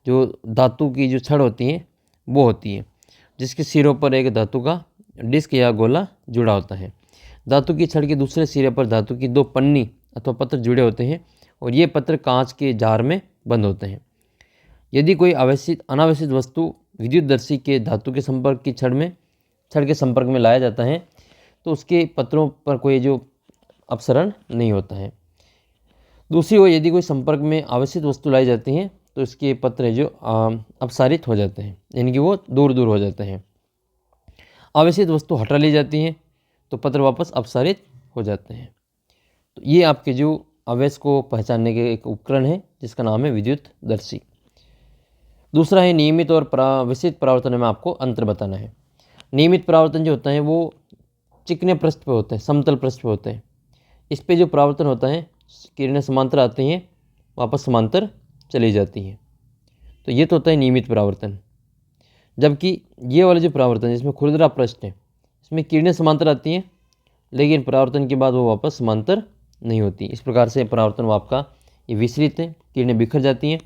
Speaker 1: जो धातु की जो छड़ होती है वो होती है, जिसके सिरों पर एक धातु का डिस्क या गोला जुड़ा होता है। धातु की छड़ के दूसरे सिरे पर धातु की 2 पन्नी अथवा पत्र जुड़े होते हैं और ये पत्र कांच के जार में बंद होते हैं। यदि कोई अनावश्यक वस्तु विद्युतदर्शी के धातु के संपर्क की छड़ के संपर्क में लाया जाता है तो उसके पत्रों पर कोई जो अपसरण नहीं होता है। दूसरी ओर यदि कोई संपर्क में आवश्यक वस्तु लाई जाती है तो इसके पत्र है जो अपसारित हो जाते हैं, यानी कि वो दूर दूर हो जाते हैं। आवश्यक वस्तु हटा ली जाती है तो पत्र वापस अपसारित हो जाते हैं। तो ये आपके जो आवेश को पहचानने के एक उपकरण है जिसका नाम है विद्युतदर्शी। दूसरा है नियमित और विशिष्ट परावर्तन में आपको अंतर बताना है। नियमित परावर्तन जो होता है वो चिकने पृष्ठ पे होते हैं, समतल पृष्ठ पे होते हैं। इस पे जो परावर्तन होता है, किरणें समांतर आती हैं, वापस समांतर चली जाती हैं, तो ये तो होता है नियमित परावर्तन। जबकि ये वाले जो परावर्तन है जिसमें खुरदरा पृष्ठ है, इसमें किरणें समांतर आती हैं लेकिन परावर्तन के बाद वो वापस समांतर नहीं होती। इस प्रकार से परावर्तन वो आपका ये विसरित है, किरणें बिखर जाती हैं।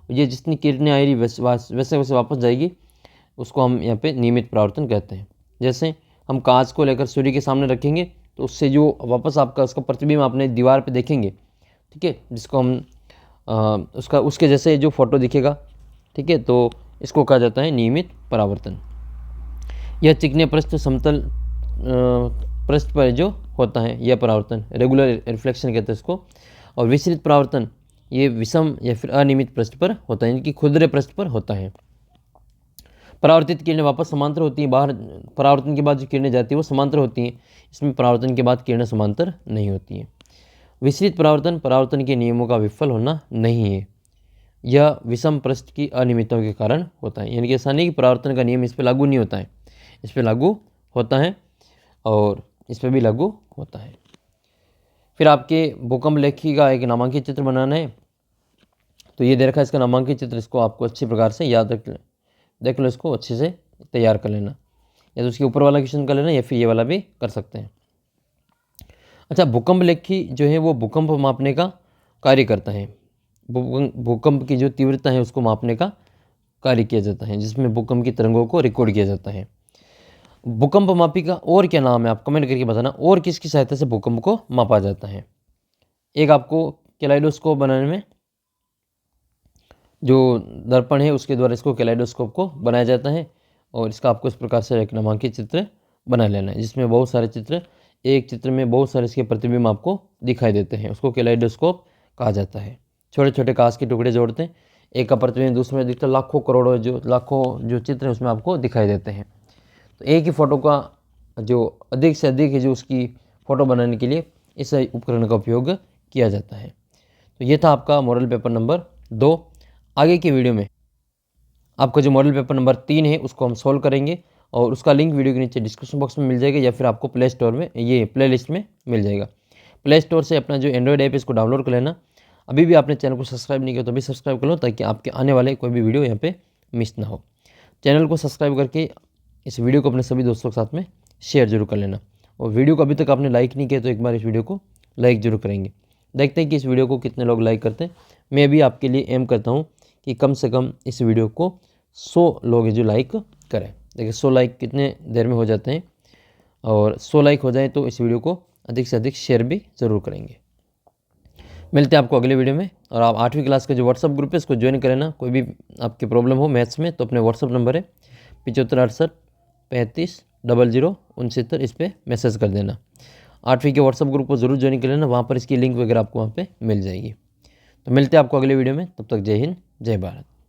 Speaker 1: ये जितनी किरणें आई वैसे वैसे वापस जाएगी, उसको हम यहाँ पे नियमित परावर्तन कहते हैं। जैसे हम कांच को लेकर सूर्य के सामने रखेंगे तो उससे जो वापस आपका उसका प्रतिबिंब अपने दीवार पे देखेंगे, ठीक है, जिसको हम उसके जैसे जो फोटो दिखेगा, ठीक है, तो इसको कहा जाता है नियमित परावर्तन। यह चिकने पृष्ठ समतल पृष्ठ पर जो होता है यह परावर्तन रेगुलर रिफ्लेक्शन कहते हैं इसको। और विसरित परावर्तन ये विषम या फिर अनियमित पृष्ठ पर होता है, इनकी खुरदरे पृष्ठ पर होता है। परावर्तित किरणें वापस समांतर होती हैं, बाहर परावर्तन के बाद जो किरणें जाती हैं वो समांतर होती हैं, इसमें परावर्तन के बाद किरणें समांतर नहीं होती हैं। विसरित परावर्तन परावर्तन के नियमों का विफल होना नहीं है, यह विषम पृष्ठ की अनियमितताओं के कारण होता है। यानी कि ऐसा नहीं कि परावर्तन का नियम इस पर लागू नहीं होता है, इस पर लागू होता है और इस पर भी लागू होता है। फिर आपके भूकंप लेखी का एक नामांकित चित्र बनाना है, तो ये दे रखा है इसका नामांकित चित्र, इसको आपको अच्छी प्रकार से याद देख लो, इसको अच्छे से तैयार कर लेना, या तो उसके ऊपर वाला क्वेश्चन कर लेना या फिर ये वाला भी कर सकते हैं। अच्छा, भूकंप लेखी जो है वो भूकंप मापने का कार्य करता है। भूकंप की जो तीव्रता है उसको मापने का कार्य किया जाता है, जिसमें भूकंप की तरंगों को रिकॉर्ड किया जाता है। भूकंप मापी का और क्या नाम है आप कमेंट करके बताना, और किसकी सहायता से भूकंप को मापा जाता है। एक आपको कैलाइडोस्कोप बनाने में जो दर्पण है उसके द्वारा इसको कैलाइडोस्कोप को बनाया जाता है, और इसका आपको इस प्रकार से एक नामांकित चित्र बना लेना है, जिसमें बहुत सारे चित्र, एक चित्र में बहुत सारे इसके प्रतिबिंब आपको दिखाई देते हैं, उसको कैलाइडोस्कोप कहा जाता है। छोटे छोटे कांच के टुकड़े जोड़ते हैं, एक का प्रतिबिंब दूसरे में दिखता है, लाखों करोड़ों लाखों जो चित्र हैं उसमें आपको दिखाई देते हैं। तो एक ही फ़ोटो का जो अधिक से अधिक है जो उसकी फ़ोटो बनाने के लिए इस उपकरण का उपयोग किया जाता है। तो ये था आपका मॉडल पेपर नंबर 2। आगे की वीडियो में आपका जो मॉडल पेपर नंबर 3 है उसको हम सॉल्व करेंगे, और उसका लिंक वीडियो के नीचे डिस्क्रिप्शन बॉक्स में मिल जाएगा, या फिर आपको प्ले स्टोर में ये प्ले लिस्ट में मिल जाएगा। प्ले स्टोर से अपना जो एंड्रॉयड ऐप है इसको डाउनलोड कर लेना। अभी भी आपने चैनल को सब्सक्राइब नहीं किया तो अभी सब्सक्राइब कर लो, ताकि आपके आने वाले कोई भी वीडियो यहाँ पे मिस ना हो। चैनल को सब्सक्राइब करके इस वीडियो को अपने सभी दोस्तों के साथ में शेयर जरूर कर लेना, और वीडियो को अभी तक आपने लाइक नहीं किया तो एक बार इस वीडियो को लाइक जरूर करेंगे। देखते हैं कि इस वीडियो को कितने लोग लाइक करते हैं। मैं भी आपके लिए एम करता हूँ कि कम से कम इस वीडियो को 100 लोग जो लाइक करें। देखिए 100 लाइक कितने देर में हो जाते हैं, और 100 लाइक हो जाए तो इस वीडियो को अधिक से अधिक शेयर भी ज़रूर करेंगे। मिलते हैं आपको अगले वीडियो में। और आप 8वीं क्लास का जो व्हाट्सअप ग्रुप है इसको ज्वाइन कर लेना। कोई भी आपकी प्रॉब्लम हो मैथ्स में तो अपने व्हाट्सअप नंबर है 7568350069, इस पर मैसेज कर देना। 8वीं के व्हाट्सअप ग्रुप को ज़रूर ज्वाइन कर लेना, वहाँ पर इसकी लिंक वगैरह आपको वहाँ पे मिल जाएगी। तो मिलते हैं आपको अगले वीडियो में, तब तक जय हिंद जय भारत।